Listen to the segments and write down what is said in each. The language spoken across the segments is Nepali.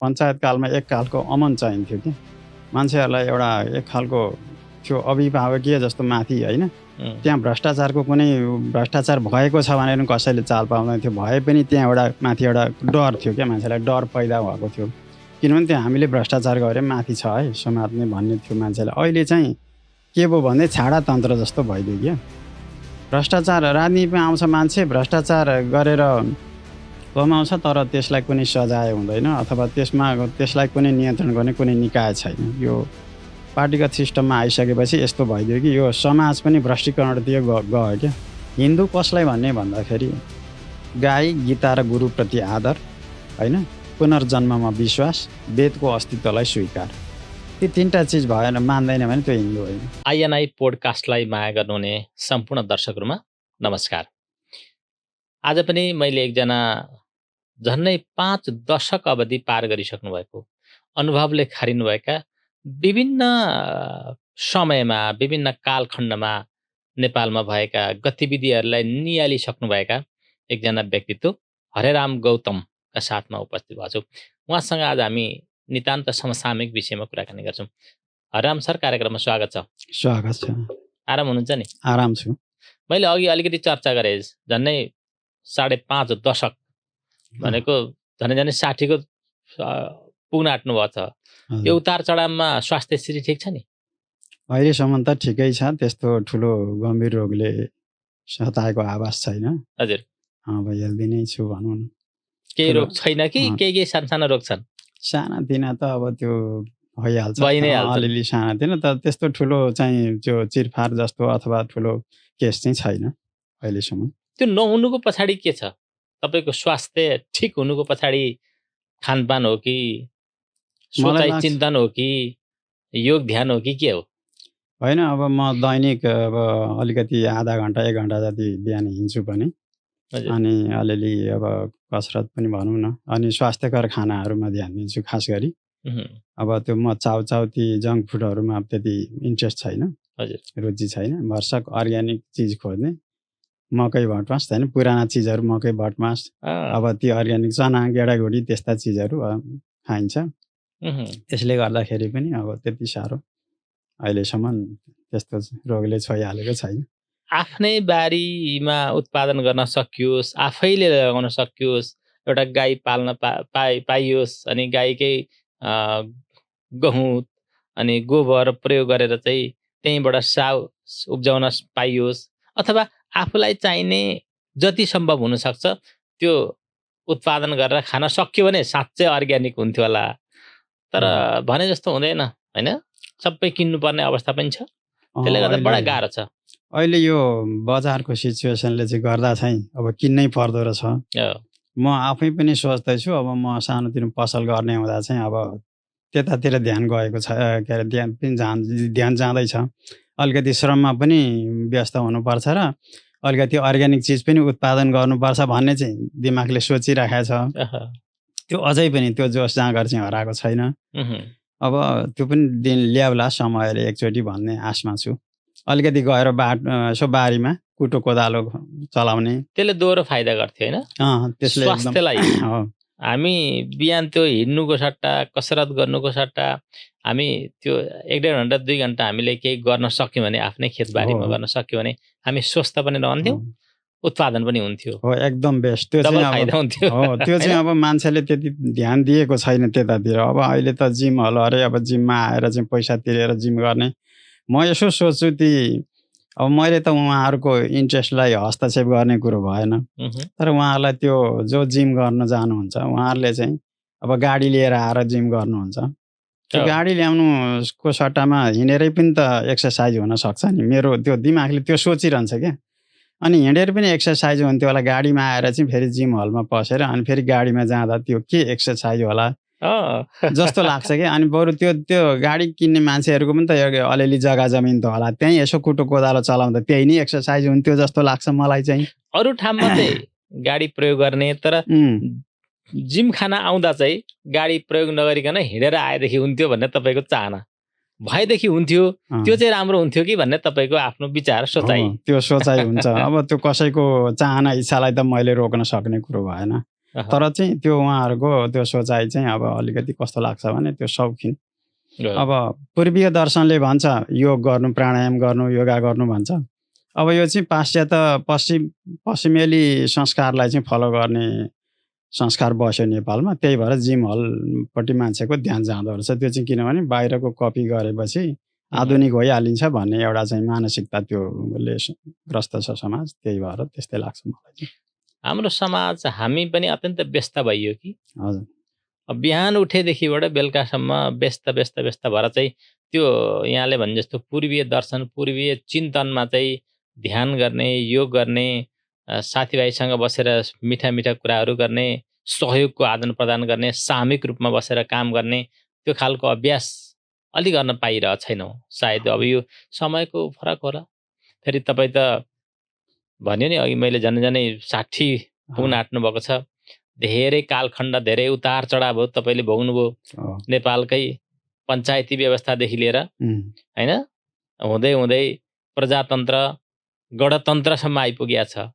पञ्चायत कालमा एक खालको अमन चाहिन्थ्यो कि मान्छेहरूलाई एउटा एक खालको थियो अभिभावकीय जस्तो माथि होइन त्यहाँ भ्रष्टाचार भएको छ भनेर कसैले चाल पाउँदैन थियो भए पनि त्यहाँ एउटा माथि एउटा डर थियो क्या मान्छेलाई डर पैदा भएको थियो किनभने त्यहाँ हामीले भ्रष्टाचार गऱ्यो माथि छ है समात्ने भन्ने थियो मान्छेलाई अहिले चाहिँ के भयो भने छाडा तन्त्र जस्तो भइदियो क्या भ्रष्टाचार राजनीतिमा आउँछ मान्छे भ्रष्टाचार गरेर कमाउँछ तर त्यसलाई कुनै सजाय हुँदैन अथवा त्यसलाई कुनै नियन्त्रण गर्ने कुनै निकाय छैन यो पार्टीगत सिस्टममा आइसकेपछि यस्तो भइदियो कि यो समाज पनि भ्रष्टीकरणतिर गयो क्या हिन्दू कसलाई भन्ने भन्दाखेरि गाई गीता र गुरुप्रति आदर होइन पुनर्जन्ममा विश्वास वेदको अस्तित्वलाई स्वीकार ती तीनटा चिज भएन मान्दैन भने त्यो हिन्दू होइन आइएनआई पोडकास्टलाई माया गर्नुहुने सम्पूर्ण दर्शकहरूमा नमस्कार आज पनि मैले एकजना झन्नै 5 दशक अवधि पार गरिसक्नु भएको अनुभवले खारिनुभएका विभिन्न समयमा विभिन्न कालखण्डमा नेपालमा भएका गतिविधिहरूलाई नियालिसक्नुभएका एकजना व्यक्तित्व हरेराम गौतमका साथमा उपस्थित भएको छु उहाँसँग आज हामी नितान्त समसामयिक विषयमा कुराकानी गर्छौँ हरेराम सर कार्यक्रममा स्वागत छ आराम हुनुहुन्छ नि आराम छु मैले अघि अलिकति चर्चा गरेँ झन्नै 5.5 दशक भनेको झन्नै 60को पुग्न आँट्नु भएको छ यो उतार चढावमा स्वास्थ्य स्थिति ठिक छ नि अहिलेसम्म त ठिकै छ त्यस्तो ठुलो गम्भीर रोगले सताएको आवाज छैन हजुर अब हेल्दी नै छु भनौँ न केही रोग छैन कि केही सानो रोग छन् सानातिना त अब त्यो भइहाल्छ भइ नै हाल्छ अलिअलि सानातिना त त्यस्तो ठुलो चाहिँ त्यो चिरफार जस्तो अथवा ठुलो केस चाहिँ छैन अहिलेसम्म त्यो नहुनुको पछाडि के छ तपाईको स्वास्थ्य ठिक हुनुको पछाडि खानपान हो कि सोचाइ चिन्तन हो कि योग ध्यान हो कि के हो होइन अब म दैनिक अब अलिकति आधा घन्टा 1 घन्टा जति बिहान हिँड्छु पनि अनि अलिअलि अब कसरत पनि भनौँ न अनि स्वास्थ्यकर खानाहरूमा ध्यान दिन्छु खास गरी अब त्यो म चाउती जङ्क फुडहरूमा त्यति इन्ट्रेस्ट छैन रुचि छैन भरसक अर्ग्यानिक चिज खोज्ने मकै भटमास होइन पुराना चिजहरू मकै भटमास अब त्यो अर्ग्यानिक चना गेडागुडी त्यस्ता चिजहरू खाइन्छ त्यसले गर्दाखेरि पनि अब त्यति साह्रो अहिलेसम्म त्यस्तो रोगले छोइहालेको छैन आफ्नै बारीमा उत्पादन गर्न सकियोस् आफैले लगाउन सकियोस् एउटा गाई पाल्न पाइयोस् अनि गाईकै गहुँ अनि गोबर प्रयोग गरेर चाहिँ त्यहीँबाट साग उब्जाउन पाइयोस् अथवा आफूलाई चाहिने जति सम्भव हुनसक्छ त्यो उत्पादन गरेर खान सक्यो भने साँच्चै अर्ग्यानिक हुन्थ्यो होला तर भने जस्तो हुँदैन होइन सबै किन्नुपर्ने अवस्था पनि छ त्यसले गर्दा बडा गाह्रो छ अहिले यो बजारको सिचुएसनले चाहिँ गर्दा चाहिँ अब किन्नै पर्दो रहेछ म आफै पनि सोच्दैछु अब म सानोतिनो पसल गर्ने हुँदा चाहिँ अब त्यतातिर ध्यान गएको छ के अरे ध्यान जाँदैछ अलिकति श्रममा पनि व्यस्त हुनुपर्छ र अलिकति अर्ग्यानिक चिज पनि उत्पादन गर्नुपर्छ भन्ने चाहिँ दिमागले सोचिराखेको छ त्यो अझै पनि त्यो जोस जाँगर चाहिँ हराएको छैन अब त्यो पनि दिन ल्याउला समयले एकचोटि भन्ने आशमा छु अलिकति गएर यसो बारीमा कुटो कोदालो चलाउने त्यसले दोहोरो फाइदा गर्थ्यो होइन त्यसले स्वास्थ्यलाई हामी बिहान त्यो हिँड्नुको सट्टा कसरत गर्नुको सट्टा हामी त्यो 1.5 घन्टा 2 घन्टा हामीले केही गर्न सक्यौँ भने आफ्नै खेतबारीमा गर्न सक्यौँ भने हामी स्वस्थ पनि रहन्थ्यौँ उत्पादन पनि हुन्थ्यो हो एकदम बेस्ट त्यो चाहिँ फाइदा हुन्थ्यो त्यो चाहिँ अब मान्छेले त्यति ध्यान दिएको छैन त्यतातिर अब अहिले त जिमहरू अरे अब जिममा आएर चाहिँ पैसा तिरेर जिम गर्ने म यसो सोच्छु ती अब मैले त उहाँहरूको इन्ट्रेस्टलाई हस्तक्षेप गर्ने कुरो भएन तर उहाँहरूलाई त्यो जो जिम गर्न जानुहुन्छ उहाँहरूले चाहिँ अब गाडी लिएर आएर जिम गर्नुहुन्छ त्यो गाडी ल्याउनुको सट्टामा हिँडेरै पनि त एक्सर्साइज हुन सक्छ नि मेरो त्यो दिमागले त्यो सोचिरहन्छ क्या अनि हिँडेर पनि एक्सर्साइज हुन्थ्यो होला गाडीमा आएर चाहिँ फेरि जिम हलमा पसेर अनि फेरि गाडीमा जाँदा त्यो के एक्सर्साइज होला जस्तो लाग्छ क्या अनि बरु त्यो गाडी किन्ने मान्छेहरूको पनि त अलिअलि जग्गा जमिन त होला त्यहीँ यसो कुटो कोदालो चलाउँदा त्यही नै एक्सर्साइज हुन्थ्यो जस्तो लाग्छ मलाई चाहिँ अरू ठाउँमा चाहिँ गाडी प्रयोग गर्ने तर जिम खाना आउँदा चाहिँ गाडी प्रयोग नगरिकन हिँडेर आएदेखि हुन्थ्यो भन्ने तपाईँको चाहना भएदेखि हुन्थ्यो त्यो चाहिँ राम्रो हुन्थ्यो कि भन्ने तपाईँको आफ्नो विचार सोचाइ त्यो सोचाइ हुन्छ अब त्यो कसैको चाहना इच्छालाई त मैले रोक्न सक्ने कुरो भएन तर चाहिँ त्यो उहाँहरूको त्यो सोचाइ चाहिँ अब अलिकति कस्तो लाग्छ भने त्यो शौखिन। अब पूर्वीय दर्शनले भन्छ योग गर्नु, प्राणायाम गर्नु, योगा गर्नु भन्छ। अब यो चाहिँ पाश्चात्य पश्चिमेली संस्कारलाई चाहिँ फलो गर्ने संस्कार बस्यो नेपालमा। त्यही भएर जिम हलपट्टि मान्छेको ध्यान जाँदो रहेछ। त्यो चाहिँ किनभने बाहिरको कपी गरेपछि आधुनिक भइहालिन्छ भन्ने एउटा चाहिँ मानसिकता त्योले ग्रस्त छ समाज। त्यही भएर त्यस्तै लाग्छ मलाई चाहिँ। हाम्रो समाज हामी पनि अत्यन्त व्यस्त भइयो कि। हजुर। अब बिहान उठेदेखिबाट बेलुकासम्म व्यस्त भएर चाहिँ त्यो यहाँले भने जस्तो पूर्वीय दर्शन, पूर्वीय चिन्तनमा चाहिँ ध्यान गर्ने, योग गर्ने, साथीभाइसँग बसेर मिठा मिठा कुराहरू गर्ने, सहयोगको आदान प्रदान गर्ने, सामूहिक रूपमा बसेर काम गर्ने, त्यो खालको अभ्यास अलि गर्न पाइरहेको छैनौँ। सायद अब यो समयको फरक होला। फेरि तपाईँ त भन्यो नि अघि मैले झनै 60 पुग्न आँट्नु भएको छ। धेरै कालखण्ड, धेरै उतार चढाव तपाईँले भोग्नुभयो। नेपालकै पञ्चायती व्यवस्थादेखि लिएर होइन, हुँदै हुँदै प्रजातन्त्र, गणतन्त्रसम्म आइपुगेको छ।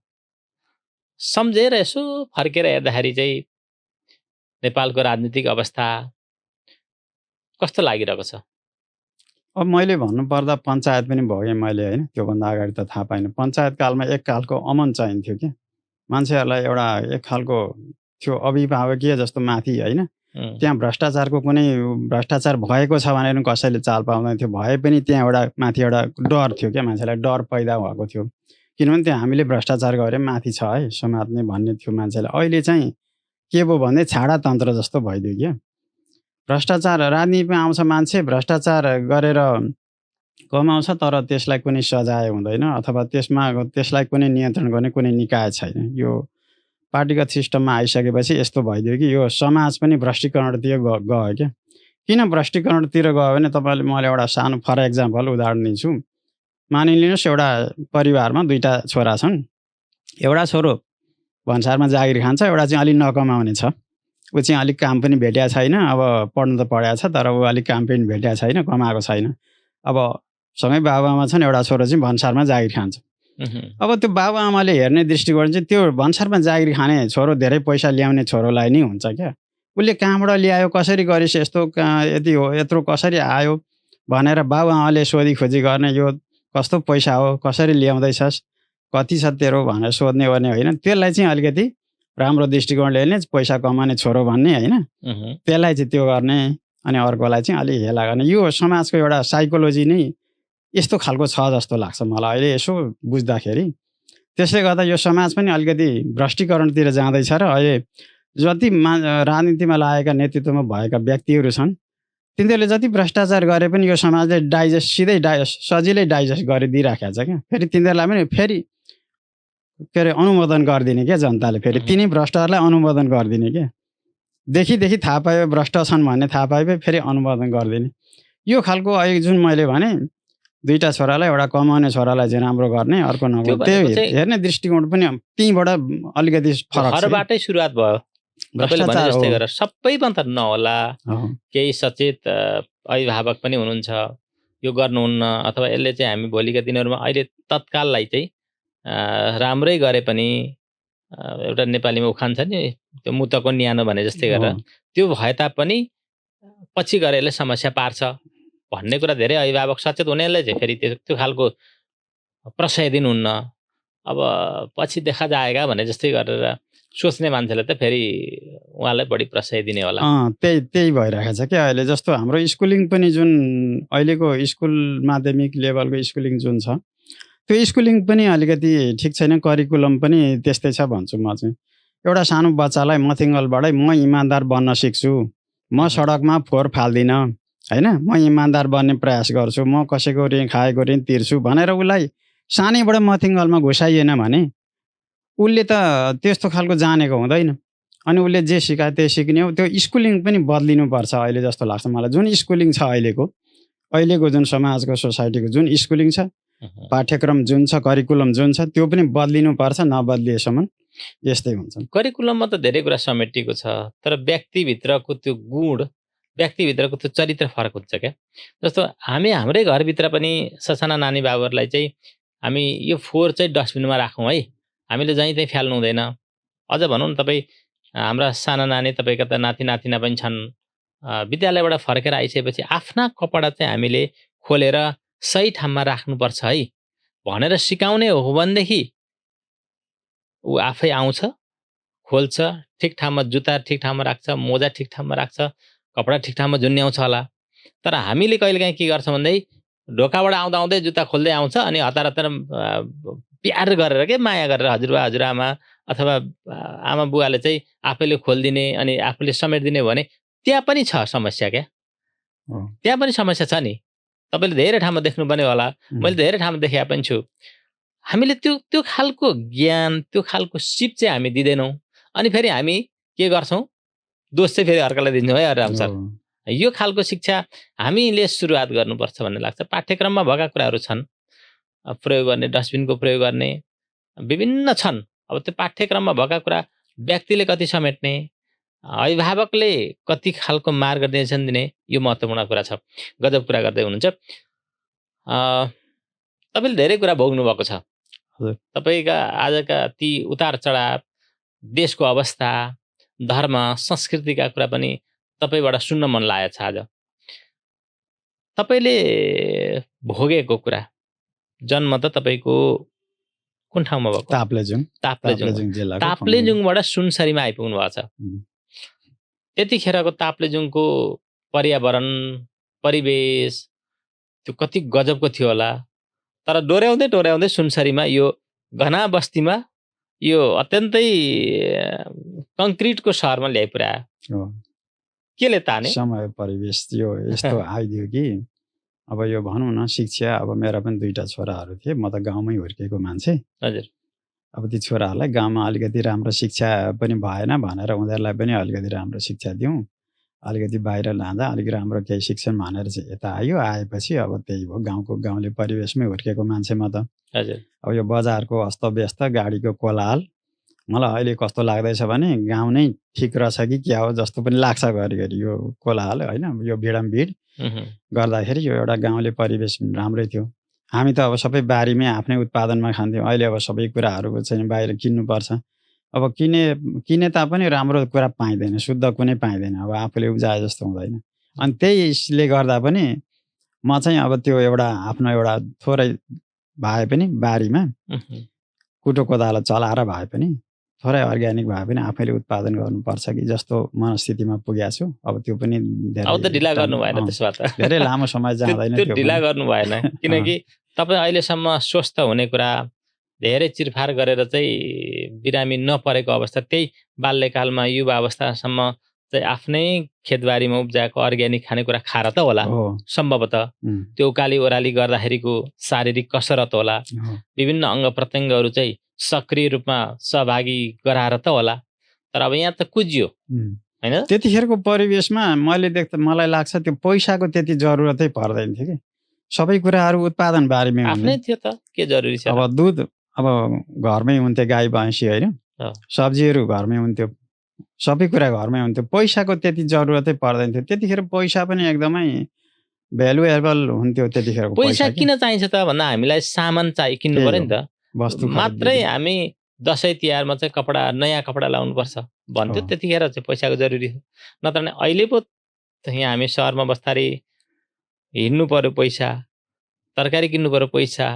सम्झेर यसो फर्केर हेर्दाखेरि चाहिँ नेपालको राजनीतिक अवस्था कस्तो लागिरहेको छ? अब मैले भन्नुपर्दा पञ्चायत पनि भएँ मैले होइन। त्योभन्दा अगाडि त थाहा पाइनँ। पञ्चायत कालमा एक खालको अमन चाहिन्थ्यो कि मान्छेहरूलाई एउटा एक खालको थियो अभिभावकीय जस्तो माथि होइन। त्यहाँ भ्रष्टाचार भएको छ भनेर कसैले चाल पाउँदैन थियो। भए पनि त्यहाँ एउटा माथि एउटा डर थियो क्या, मान्छेलाई डर पैदा भएको थियो। किनभने त्यहाँ हामीले भ्रष्टाचार गऱ्यो माथि छ है समात्ने भन्ने थियो मान्छेलाई। अहिले चाहिँ के भयो भने छाडा तन्त्र जस्तो भइदियो क्या। भ्रष्टाचार राजनीतिमा आउँछ मान्छे, भ्रष्टाचार गरेर कमाउँछ, तर त्यसलाई कुनै सजाय हुँदैन अथवा त्यसलाई कुनै नियन्त्रण गर्ने कुनै निकाय छैन। यो पार्टीगत सिस्टममा आइसकेपछि यस्तो भइदियो कि यो समाज पनि भ्रष्टीकरणतिर गयो क्या। किन भ्रष्टीकरणतिर गयो भने तपाईँले, मैले एउटा सानो फर एक्जाम्पल उदाहरण दिन्छु। मानिलिनुहोस् एउटा परिवारमा 2टा छोरा छन्। एउटा छोरो भन्सारमा जागिर खान्छ, एउटा चाहिँ अलिक नकमाउने छ। ऊ चाहिँ अलिक काम पनि भेटेको छैन। अब पढ्नु त पढेको छ तर ऊ अलिक काम पनि भेटेको छैन, कमाएको छैन। अब सँगै बाबुआमा छन्, एउटा छोरो चाहिँ भन्सारमा जागिर खान्छ। अब त्यो बाबुआमाले हेर्ने दृष्टिकोण चाहिँ त्यो भन्सारमा जागिर खाने छोरो धेरै पैसा ल्याउने छोरोलाई नै हुन्छ क्या। उसले कहाँबाट ल्यायो, कसरी गरिस्, यस्तो यति हो, यत्रो कसरी आयो भनेर बाबुआमाले सोधी खोजी गर्ने। यो कस्तो पैसा हो, कसरी ल्याउँदैछस्, कति छ तेरो भनेर सोध्ने गर्ने होइन। त्यसलाई चाहिँ अलिकति राम्रो दृष्टिकोणले हेर्ने, पैसा कमाउने छोरो भन्ने होइन, त्यसलाई चाहिँ त्यो गर्ने। अनि अर्कोलाई चाहिँ अलिक हेला गर्ने। यो समाजको एउटा साइकोलोजी नै यस्तो खालको छ जस्तो लाग्छ मलाई अहिले यसो बुझ्दाखेरि। त्यसले गर्दा यो समाज पनि अलिकति भ्रष्टीकरणतिर जाँदैछ र अहिले जति राजनीतिमा लागेका नेतृत्वमा भएका व्यक्तिहरू छन् तिनीहरूले जति भ्रष्टाचार गरे पनि यो समाजले सजिलै डाइजेस्ट गरिदिइराखेको छ क्या। फेरि तिनीहरूलाई पनि फेरि के अरे अनुमोदन गरिदिने क्या जनताले। फेरि तिनी भ्रष्टहरूलाई अनुमोदन गरिदिने क्या। देखि थाहा पायो भ्रष्ट छन् भन्ने थाहा पाए फेरि अनुमोदन गरिदिने। यो खालको अहिले जुन मैले भने 2टा छोरालाई, एउटा कमाउने छोरालाई चाहिँ राम्रो गर्ने, अर्को नगर्ने, त्यो हेर्ने दृष्टिकोण पनि त्यहीँबाट अलिकति फरक छ। घरबाटै सुरुवात भयो। भ्रष्टाचार जस्तै गरेर सबैमा त नहोला, केही सचेत अभिभावक पनि हुनुहुन्छ यो गर्नुहुन्न, अथवा यसले चाहिँ हामी भोलिका दिनहरूमा अहिले तत्काललाई चाहिँ राम्रै गरे पनि एउटा नेपालीमा उखान छ नि, त्यो मुतको न्यानो भने जस्तै गरेर त्यो भए तापनि पछि गएर यसले समस्या पार्छ भन्ने कुरा धेरै अभिभावक सचेत हुनेले चाहिँ फेरि त्यो खालको प्रशय दिनुहुन्न। अब पछि देखा जाएगा भने जस्तै गरेर सोच्ने मान्छेले त फेरि उहाँलाई बढी प्रशय दिने होला। त्यही भइरहेको छ क्या अहिले। जस्तो हाम्रो स्कुलिङ पनि जुन अहिलेको स्कुल माध्यमिक लेभलको स्कुलिङ जुन छ त्यो स्कुलिङ पनि अलिकति ठिक छैन। करिकुलम पनि त्यस्तै छ भन्छु म चाहिँ। एउटा सानो बच्चालाई मथिङ्गलबाटै म इमान्दार बन्न सिक्छु, म सडकमा फोहोर फाल्दिनँ होइन, म इमान्दार बन्ने प्रयास गर्छु, म कसैको ऋण खाएको ऋण तिर्छु भनेर उसलाई सानैबाट मथिङ्गलमा घुसाइएन भने उसले त त्यस्तो खालको जानेको हुँदैन। अनि उसले जे सिकायो त्यही सिक्ने हो। त्यो स्कुलिङ पनि बदलिनुपर्छ अहिले जस्तो लाग्छ मलाई। जुन स्कुलिङ छ अहिलेको जुन समाजको सोसाइटीको जुन स्कुलिङ छ, पाठ्यक्रम जुन छ, करिकुलम जुन छ, त्यो पनि बदलिनुपर्छ। नबदलिएसम्म यस्तै हुन्छ। करिकुलममा त धेरै कुरा समेटिएको छ, तर व्यक्तिभित्रको त्यो गुण, व्यक्तिभित्रको त्यो चरित्र फरक हुन्छ क्या। जस्तो हामी हाम्रै घरभित्र पनि ससाना नानी बाबुहरूलाई चाहिँ हामी यो फोहोर चाहिँ डस्टबिनमा राखौँ है, हामीले जहीँ त्यहीँ फ्याल्नु हुँदैन। अझ भनौँ न तपाईँ हाम्रा साना नानी तपाईँका त नाति नातिना पनि छन्। विद्यालयबाट फर्केर आइसकेपछि आफ्ना कपडा चाहिँ हामीले खोलेर सही ठाउँमा राख्नुपर्छ है भनेर सिकाउने हो भनेदेखि ऊ आफै आउँछ, खोल्छ, ठिक ठाउँमा जुत्ता ठिक ठाउँमा राख्छ, मोजा ठिक ठाउँमा राख्छ, कपडा ठिक ठाउँमा झुन्ड्याउँछ होला। तर हामीले कहिलेकाहीँ के गर्छौँ भन्दै ढोकाबाट आउँदा आउँदै जुत्ता खोल्दै आउँछ अनि हतार हतार प्यार गरेर के माया गरेर हजुरबा हजुरआमा अथवा आमा बुवाले चाहिँ आफैले खोलिदिने अनि आफूले समेटिदिने भने त्यहाँ पनि छ समस्या क्या। त्यहाँ पनि समस्या छ नि। तपाईँले धेरै ठाउँमा देख्नुपर्ने होला, मैले धेरै ठाउँमा देखेका पनि छु। हामीले त्यो खालको ज्ञान, त्यो खालको सिप चाहिँ हामी दिँदैनौँ। अनि फेरि हामी के गर्छौँ, दोष चाहिँ फेरि अर्कालाई दिन्छौँ है राम सर। यो खालको शिक्षा हामीले सुरुवात गर्नुपर्छ भन्ने लाग्छ। पाठ्यक्रममा भएका कुराहरू छन्, प्रयोग गर्ने, डस्टबिनको प्रयोग गर्ने विभिन्न छन्। अब त्यो पाठ्यक्रममा भएका कुरा व्यक्तिले कति समेट्ने, अभिभावकले कति खालको मार्गदर्शन दिने, यो महत्त्वपूर्ण कुरा छ। गजब कुरा गर्दै हुनुहुन्छ। तपाईँले धेरै कुरा भोग्नु भएको छ। तपाईँका आजका ती उतार चढाव, देशको अवस्था, धर्म, संस्कृतिका कुरा पनि तपाईँबाट सुन्न मन लागेको छ। आज तपाईँले भोगेको कुरा, जन्म त तपाईँको कुन ठाउँमा भएको? ताप्लेजुङबाट सुनसरीमा आइपुग्नु भएको छ। त्यतिखेरको ताप्लेजुङको पर्यावरण, परिवेश त्यो कति गजबको थियो होला। तर डोर्याउँदै डोर्याउँदै सुनसरीमा, यो घना बस्तीमा, यो अत्यन्तै कङ्क्रिटको सहरमा ल्याइपुर्यायो। केले ताने? समय परिवेश यो यस्तो आइदियो कि अब यो भनौँ न, शिक्षा, अब मेरा पनि 2टा छोराहरू थिए। म त गाउँमै हुर्केको मान्छे। हजुर। अब ती छोराहरूलाई गाउँमा अलिकति राम्रो शिक्षा पनि भएन भनेर उनीहरूलाई पनि अलिकति राम्रो शिक्षा दिउँ, अलिकति बाहिर लाँदा अलिक राम्रो केही शिक्षण भनेर चाहिँ यता आयो। आएपछि अब त्यही हो, गाउँले परिवेशमै हुर्केको मान्छे म त। हजुर। अब यो बजारको अस्तव्यस्त, गाडीको कोलाहल, मलाई अहिले कस्तो लाग्दैछ भने गाउँ नै ठिक रहेछ कि क्या हो जस्तो पनि लाग्छ घरिघरि। यो कोलाहल होइन, यो भिडमभिड गर्दाखेरि यो एउटा गाउँले परिवेश राम्रै थियो। हामी त अब सबै बारीमै आफ्नै उत्पादनमा खान्थ्यौँ। अहिले अब सबै कुराहरू चाहिँ बाहिर किन्नुपर्छ। अब किने तापनि राम्रो कुरा पाइँदैन, शुद्ध कुनै पाइँदैन। अब आफूले उब्जाए जस्तो हुँदैन। अनि त्यसले गर्दा पनि म चाहिँ अब त्यो एउटा आफ्नो एउटा थोरै भए पनि बारीमा कुटो कोदालो चलाएर भए पनि, थोरै अर्ग्यानिक भए पनि आफैले उत्पादन गर्नुपर्छ कि जस्तो मनस्थितिमा पुगेको छु। अब त्यो पनि अब त ढिला गर्नु भएन, त्यसो भए त धेरै लामो समय जाँदैन। त्यो ढिला गर्नु भएन, किनकि तपाईँ अहिलेसम्म स्वस्थ हुने कुरा, धेरै चिरफार गरेर चाहिँ बिरामी नपरेको अवस्था, त्यही बाल्यकालमा युवा अवस्थासम्म चाहिँ आफ्नै खेतबारीमा उब्जाएको अर्ग्यानिक खानेकुरा खाएर त होला सम्भवतः। त्यो उकाली ओह्राली गर्दाखेरिको शारीरिक कसरत होला, विभिन्न अङ्ग प्रत्यङ्गहरू चाहिँ सक्रिय रूपमा सहभागी गराएर त होला। तर अब यहाँ त कुजियो होइन। त्यतिखेरको परिवेशमा मलाई लाग्छ त्यो पैसाको त्यति जरुरतै पर्दैन थियो कि। सबै कुराहरू उत्पादन बारीमै आफ्नै थियो त, के जरुरी छ। अब दुध अब घरमै हुन्थ्यो, गाई भैँसी होइन, सब्जीहरू घरमै हुन्थ्यो, सबै कुरा घरमै हुन्थ्यो। पैसाको त्यति जरुरतै पर्दैन थियो। त्यतिखेर पैसा पनि एकदमै भ्यालुएबल हुन्थ्यो त्यतिखेरको। पैसा किन चाहिन्छ त भन्दा हामीलाई सामान किन्नु पर्यो नि त, वस्तु मात्रै। हामी दसैँ तिहारमा चाहिँ नयाँ कपडा लाउनुपर्छ भन्थ्यो, त्यतिखेर चाहिँ पैसाको जरुरी हो। नत्र भने अहिले पो यहाँ हामी सहरमा बस्दाखेरि हिँड्नु पर्यो पैसा, तरकारी किन्नु पर्यो पैसा,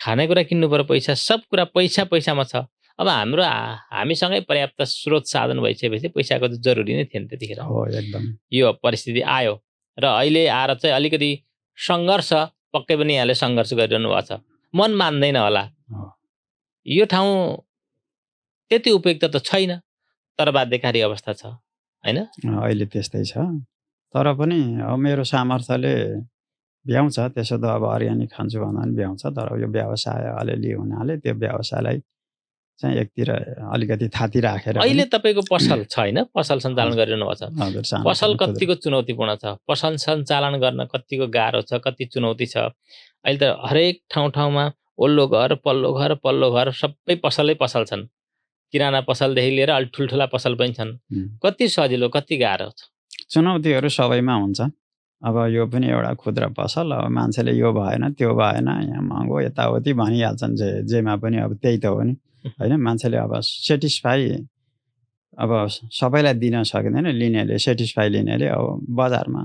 खानेकुरा किन्नु पर्यो पैसा, सब कुरा पैसामा छ। अब हामीसँगै पर्याप्त स्रोत साधन भइसकेपछि पैसाको त जरुरी नै थिएन त्यतिखेर। यो परिस्थिति आयो र अहिले आएर चाहिँ अलिकति सङ्घर्ष, पक्कै पनि यहाँले सङ्घर्ष गरिरहनु भएको छ। मन मान्दैन होला, यो ठाउँ त्यति उपयुक्त त छैन, तर बाध्यकारी अवस्था छ होइन। अहिले त्यस्तै छ। तर पनि अब मेरो सामर्थ्यले भ्याउँछ। त्यसो त अब अर्ग्यानिक खान्छु भन्दा पनि भ्याउँछ। तर यो व्यवसाय अलिअलि हुनाले त्यो व्यवसायलाई चाहिँ एकतिर अलिकति थाती राखेर। अहिले तपाईँको पसल छ होइन, पसल सञ्चालन गरिरहनु भएको छ। पसल कतिको चुनौतीपूर्ण छ, पसल सञ्चालन गर्न कतिको गाह्रो छ, कति चुनौती छ। अहिले त हरेक ठाउँमा ओल्लो घर पल्लो घर सबै पसलै पसल छन्। किराना पसलदेखि लिएर अलि ठुल्ठुला पसल पनि छन्। कति सजिलो, कति गाह्रो छ। चुनौतीहरू सबैमा हुन्छ। अब यो पनि एउटा खुद्रा पसल, अब मान्छेले यो भएन त्यो भएन, यहाँ महँगो यताउति भनिहाल्छन्। जेमा पनि अब त्यही त हो नि होइन। मान्छेले अब सेटिस्फाई अब सबैलाई दिन सकिँदैन, लिनेले सेटिस्फाई लिनेले अब बजारमा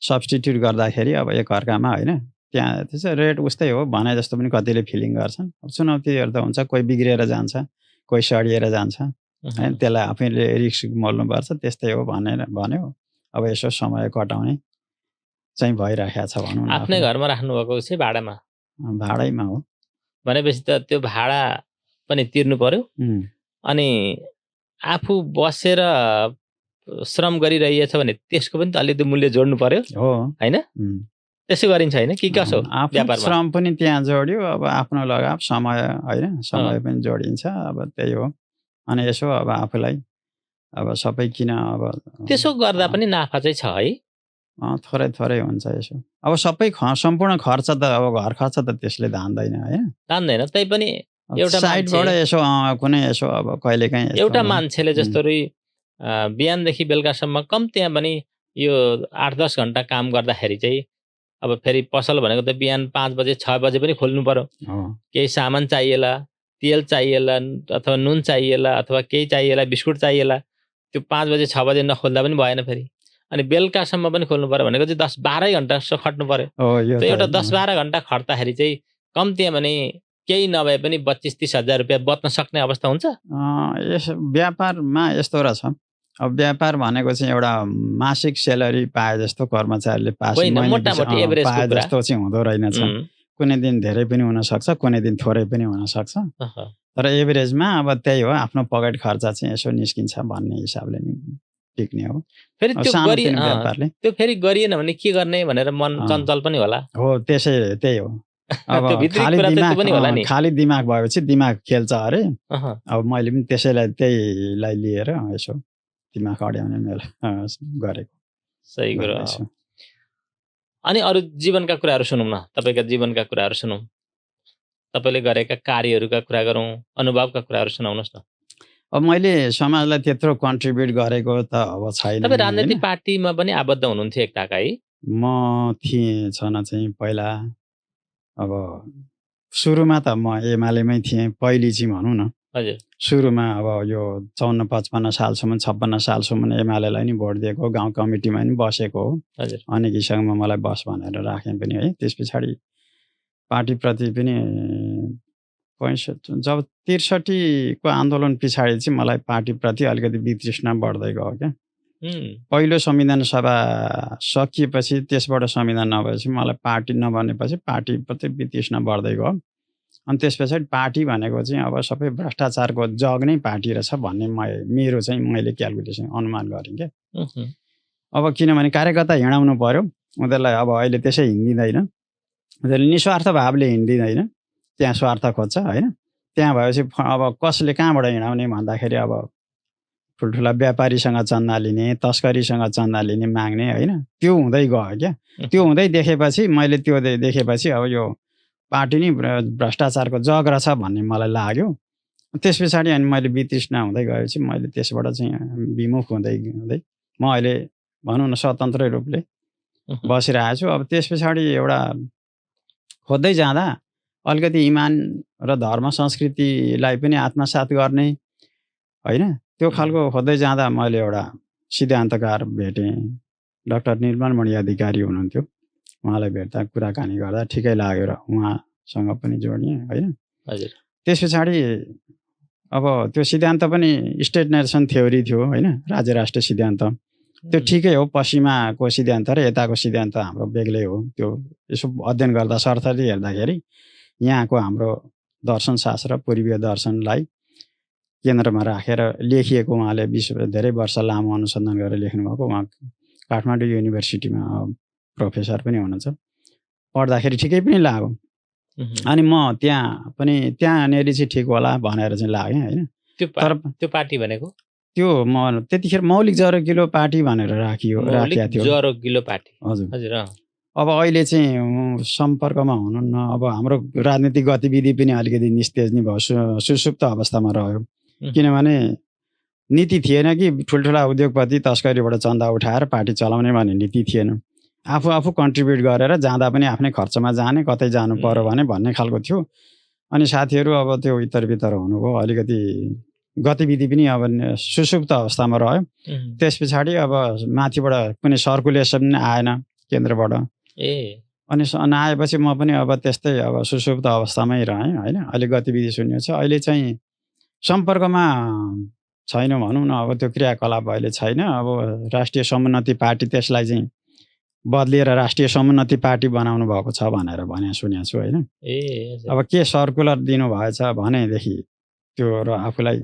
सब्स्टिट्युट गर्दाखेरि अब एकअर्कामा होइन त्यहाँ त्यसो रेट उस्तै हो भने जस्तो पनि कतिले फिलिङ गर्छन्। चुनौतीहरू त हुन्छ, कोही बिग्रिएर जान्छ, कोही सडिएर जान्छ होइन, त्यसलाई आफैले रिस्क मोल्नुपर्छ, त्यस्तै हो भनेर भन्यो। अब यसो समय कटाउने चाहिँ भइरहेको छ भनौँ न। आफ्नै घरमा राख्नुभएको चाहिँ भाडामा? भाडैमा हो। भनेपछि त त्यो भाडा पनि तिर्नु पर्यो, अनि आफू बसेर श्रम गरिरहेछ भने त्यसको पनि त अलिकति मूल्य जोड्नु पर्यो होइन? त्यसो गरिन्छ होइन कि कसो? आफ्नो श्रम पनि त्यहाँ जोड्यो, अब आफ्नो लगाव समय होइन, समय पनि जोडिन्छ। अब त्यही हो। अनि यसो अब आफूलाई अब सबै किन अब त्यसो गर्दा पनि नाफा चाहिँ छ है? थोरै थोरै हुन्छ यसो। अब सबै सम्पूर्ण खर्च त अब घर खर्च त त्यसले धान्दैन होइन, धान्दैन। तै पनि एउटा साइडबाट यसो कुनै यसो अब कहिलेकाहीँ एउटा मान्छेले जस्तै बिहानदेखि बेलुकासम्म कम्तीमा पनि यो 8-10 घन्टा काम गर्दाखेरि चाहिँ अब फेरि पसल भनेको त बिहान 5 बजे 6 बजे पनि खोल्नु पर्यो। केही सामान चाहिएला, तेल चाहिएला अथवा नुन चाहिएला अथवा केही चाहिएला, बिस्कुट चाहिएला, त्यो 5 बजे 6 बजे नखोल्दा पनि भएन। फेरि अनि बेलुकासम्म पनि खोल्नु पर्यो भनेको चाहिँ 10-12 घन्टा जस्तो खट्नु पर्यो। त्यो एउटा 10-12 घन्टा खट्दाखेरि चाहिँ कम्तीमा पनि केही नभए पनि 25-30 हजार रुपियाँ बच्न सक्ने अवस्था हुन्छ। यस व्यापारमा यस्तो रहेछ। अब व्यापार भनेको चाहिँ एउटा मासिक सेलरी पाए जस्तो कर्मचारीले पाए जस्तो चाहिँ हुँदो रहेनछ। कुनै दिन धेरै पनि हुनसक्छ, कुनै दिन थोरै पनि हुनसक्छ, तर एभरेजमा अब त्यही हो, आफ्नो पकेट खर्च चाहिँ यसो निस्किन्छ भन्ने हिसाबले नि टिक्ने हो। फेरि त्यो फेरि गरिएन भने के गर्ने भनेर मन चञ्चल पनि होला। हो, त्यही हो। अब खाली दिमाग भएपछि दिमाग खेल्छ अरे। अब मैले पनि त्यहीलाई लिएर यसो दिमाग अड्याउने मेरो गरेको। सही कुरो। अनि अरू जीवनका कुराहरू सुनौँ न, तपाईँका जीवनका कुराहरू सुनौँ, तपाईँले गरेका कार्यहरूका कुरा गरौँ, अनुभवका कुराहरू सुनाउनुहोस् न। अब मैले समाजलाई त्यत्रो कन्ट्रिब्युट गरेको त अब छैन। तपाईँ राजनीतिक पार्टीमा पनि आबद्ध हुनुहुन्थ्यो एकताका है? म थिएँ चाहिँ पहिला। अब सुरुमा त म एमालेमै थिएँ, पहिली चाहिँ भनौँ न। हजुर। सुरुमा अब यो 54-55 सालसम्म 56 सालसम्म एमालेलाई नि भोट दिएको, गाउँ कमिटीमा पनि बसेको हो। हजुर। अनेकीसँग मलाई बस भनेर राखेँ पनि है। त्यस पछाडि पार्टीप्रति पनि 65 जब 63को आन्दोलन पछाडि चाहिँ मलाई पार्टीप्रति अलिकति वितृष्णा बढ्दै गयो क्या। पहिलो संविधान सभा सकिएपछि त्यसबाट संविधान नभएपछि मलाई पार्टी नबनेपछि पार्टीप्रति वितृष्णा बढ्दै गयो। अनि त्यस पछाडि पार्टी भनेको चाहिँ अब सबै भ्रष्टाचारको जग नै पार्टी रहेछ भन्ने मेरो चाहिँ मैले क्यालकुलेसन अनुमान गरेँ क्या। अब किनभने कार्यकर्ता हिँडाउनु पर्यो, उनीहरूलाई अब अहिले त्यसै हिँडिँदैन, उनीहरूले निस्वार्थ भावले हिँडिँदैन, त्यहाँ स्वार्थ खोज्छ होइन। त्यहाँ भएपछि अब कसले कहाँबाट हिँडाउने भन्दाखेरि अब ठुल्ठुला व्यापारीसँग चन्दा लिने, तस्करीसँग चन्दा लिने, माग्ने होइन, त्यो हुँदै गयो क्या। त्यो हुँदै देखेपछि मैले त्यो देखेपछि अब यो पार्टी नै भ्रष्टाचारको जग रहेछ भन्ने मलाई लाग्यो। त्यस पछाडि अनि मैले वितृष्णा हुँदै गएपछि मैले त्यसबाट चाहिँ विमुख हुँदै म अहिले भनौँ न स्वतन्त्र रूपले बसिरहेको छु। अब त्यस पछाडि एउटा खोज्दै जाँदा अलिकति इमान र धर्म संस्कृतिलाई पनि आत्मसात गर्ने होइन, त्यो खालको खोज्दै जाँदा मैले एउटा सिद्धान्तकार भेटेँ, डाक्टर निर्मलमणि अधिकारी हुनुहुन्थ्यो। उहाँलाई भेट्दा कुराकानी गर्दा ठिकै लाग्यो र उहाँसँग पनि जोडिएँ होइन। त्यस पछाडि अब त्यो सिद्धान्त पनि स्टेट नेसन थ्योरी थियो होइन, राज्य राष्ट्र सिद्धान्त। त्यो ठिकै हो, पश्चिमाको सिद्धान्त र यताको सिद्धान्त हाम्रो बेग्लै हो। त्यो यसो अध्ययन गर्दा सरसरी हेर्दाखेरि यहाँको हाम्रो दर्शनशास्त्र पूर्वीय दर्शनलाई केन्द्रमा राखेर लेखिएको, उहाँले धेरै वर्ष लामो अनुसन्धान गरेर लेख्नुभएको। उहाँ काठमाडौँ युनिभर्सिटीमा प्रोफेसर पनि हुनुहुन्छ। पढ्दाखेरि ठिकै पनि लाग्यो। अनि म त्यहाँनिर चाहिँ ठिक होला भनेर चाहिँ लागेँ होइन। त्यो पार्टी भनेको त्यो म त्यतिखेर मौलिक जरुरगिलो पार्टी भनेर राखिएको थियो। जरुरगिलो पार्टी। हजुर। अब अहिले चाहिँ सम्पर्कमा हुनुहुन्न। अब हाम्रो राजनीतिक गतिविधि पनि अलिकति निस्तेज नै भयो, सुसुप्त अवस्थामा रह्यो। किनभने नीति थिएन कि ठुल्ठुला उद्योगपति तस्करीबाट चन्दा उठाएर पार्टी चलाउने भन्ने नीति थिएन। आफू कन्ट्रिब्युट गरेर जाँदा पनि आफ्नै खर्चमा जाने, कतै जानु पर्यो भने भन्ने खालको थियो। अनि साथीहरू अब त्यो इतर बितर हुनुभयो, अलिकति गतिविधि पनि अब सुसुप्त अवस्थामा रह्यो। त्यस पछाडि अब माथिबाट कुनै सर्कुलेसन पनि आएन केन्द्रबाट। अनि नआएपछि म पनि अब त्यस्तै अब सुसुप्त अवस्थामै रहेँ होइन। अहिले गतिविधि शून्य छ। अहिले चाहिँ सम्पर्कमा छैन भनौँ न। अब त्यो क्रियाकलाप अहिले छैन। अब राष्ट्रिय समुन्नति पार्टी त्यसलाई चाहिँ बदलिएर राष्ट्रिय समुन्नति पार्टी बनाउनु भएको छ भनेर सुनेको छु होइन। अब के सर्कुलर दिनुभएछ भनेदेखि त्यो र आफूलाई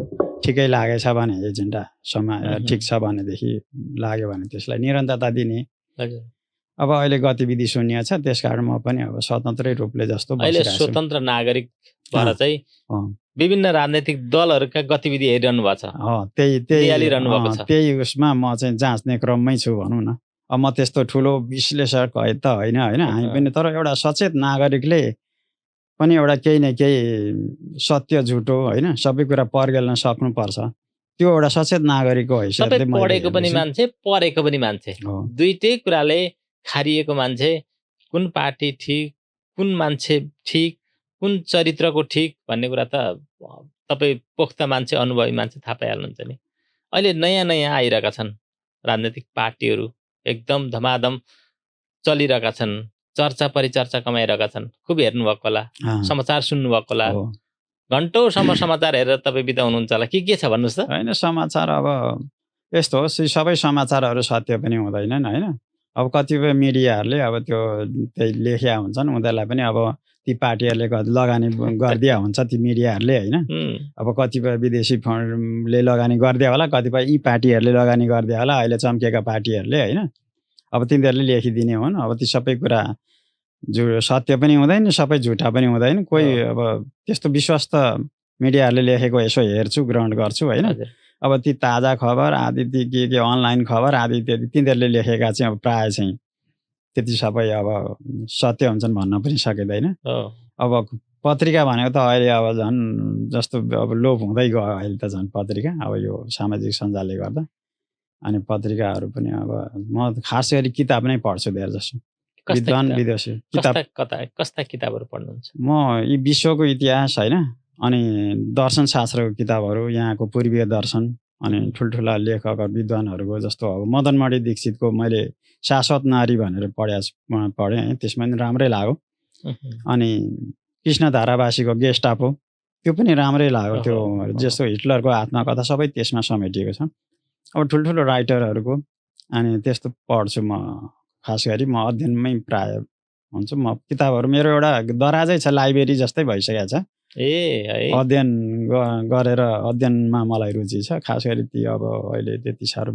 ठिकै लागेछ भने एजेन्डा ठिक छ भनेदेखि लाग्यो भने त्यसलाई निरन्तरता दिने। अब अहिले गतिविधि शून्य छ। त्यसकारण म पनि अब स्वतन्त्रै रूपले जस्तो अहिले स्वतन्त्र नागरिक भएर चाहिँ विभिन्न राजनैतिक दलहरूका गतिविधि हेरिरहनु भएको छ। त्यही उसमा म चाहिँ जाँच्ने क्रममै छु भनौँ न। अब म त्यस्तो ठुलो विश्लेषक त होइन होइन। हामी पनि तर एउटा सचेत नागरिकले पनि एउटा केही न केही सत्य झुटो होइन सबै कुरा पर्गेल्न सक्नुपर्छ। त्यो एउटा सचेत नागरिकको हैसियतले पढेको पनि मान्छे परेको पनि मान्छे दुईटै कुराले खारिएको मान्छे कुन पार्टी ठिक कुन मान्छे ठिक कुन चरित्रको ठिक भन्ने कुरा त तपाईँ पोख्त मान्छे अनुभवी मान्छे थाहा पाइहाल्नुहुन्छ नि। अहिले नयाँ नयाँ आइरहेका छन् राजनैतिक पार्टीहरू एकदम धमाधम चलिरहेका छन्। चर्चा परिचर्चा कमाइरहेका छन्। खुब हेर्नुभएको होला समाचार सुन्नुभएको होला। घन्टौँसम्म समाचार हेरेर तपाईँ बिताउनुहुन्छ होला। के छ भन्नुहोस् त। होइन समाचार अब यस्तो हो सबै समाचारहरू सत्य पनि हुँदैनन् होइन। अब कतिपय मिडियाहरूले अब त्यो त्यही लेखिया हुन्छन् उनीहरूलाई पनि अब ती पार्टीहरूले लगानी गरिदिया हुन्छ ती मिडियाहरूले होइन। अब कतिपय विदेशी फन्डले लगानी गरिदिया होला कतिपय यी पार्टीहरूले लगानी गरिदिया होला अहिले चम्केका पार्टीहरूले होइन। अब तिनीहरूले लेखिदिने हुन्। अब ती सबै कुरा सत्य पनि हुँदैन सबै झुटा पनि हुँदैन। कोही अब त्यस्तो विश्वस्त मिडियाहरूले लेखेको यसो हेर्छु ग्रहण गर्छु होइन। अब ती ताजा खबर आदि ती के अनलाइन खबर आदि तिनीहरूले लेखेका चाहिँ अब प्रायः चाहिँ त्यति सबै अब सत्य हुन्छन् भन्न पनि सकिँदैन। अब पत्रिका भनेको त अहिले अब झन् जस्तो अब लोप हुँदै गयो अहिले त झन् पत्रिका अब यो सामाजिक सञ्जालले गर्दा। अनि पत्रिकाहरू पनि अब म खास गरी किताब नै पढ्छु धेर जसो विद्वान विदेशी किताब। कस्ता किताबहरू पढ्नुहुन्छ? म यी विश्वको इतिहास होइन अनि दर्शन शास्त्रको किताबहरू यहाँको पूर्वीय दर्शन अनि ठुल्ठुला लेखकहरू विद्वानहरूको जस्तो अब मदनमणि दीक्षितको मैले शाश्वत नारी भनेर पढेँ है त्यसमा पनि राम्रै लाग्यो। अनि कृष्ण धारावासीको गेस्टापो त्यो पनि राम्रै लाग्यो। त्यो जस्तो हिटलरको आत्मकथा सबै त्यसमा समेटिएको छ। अब ठुल्ठुलो राइटरहरूको अनि त्यस्तो पढ्छु म खास गरी म अध्ययनमै प्राय हुन्छु। म किताबहरू मेरो एउटा दराजै छ लाइब्रेरी जस्तै भइसकेको छ। अध्ययन गरेर अध्ययनमा मलाई रुचि छ खास गरी ती अब अहिले त्यति साह्रो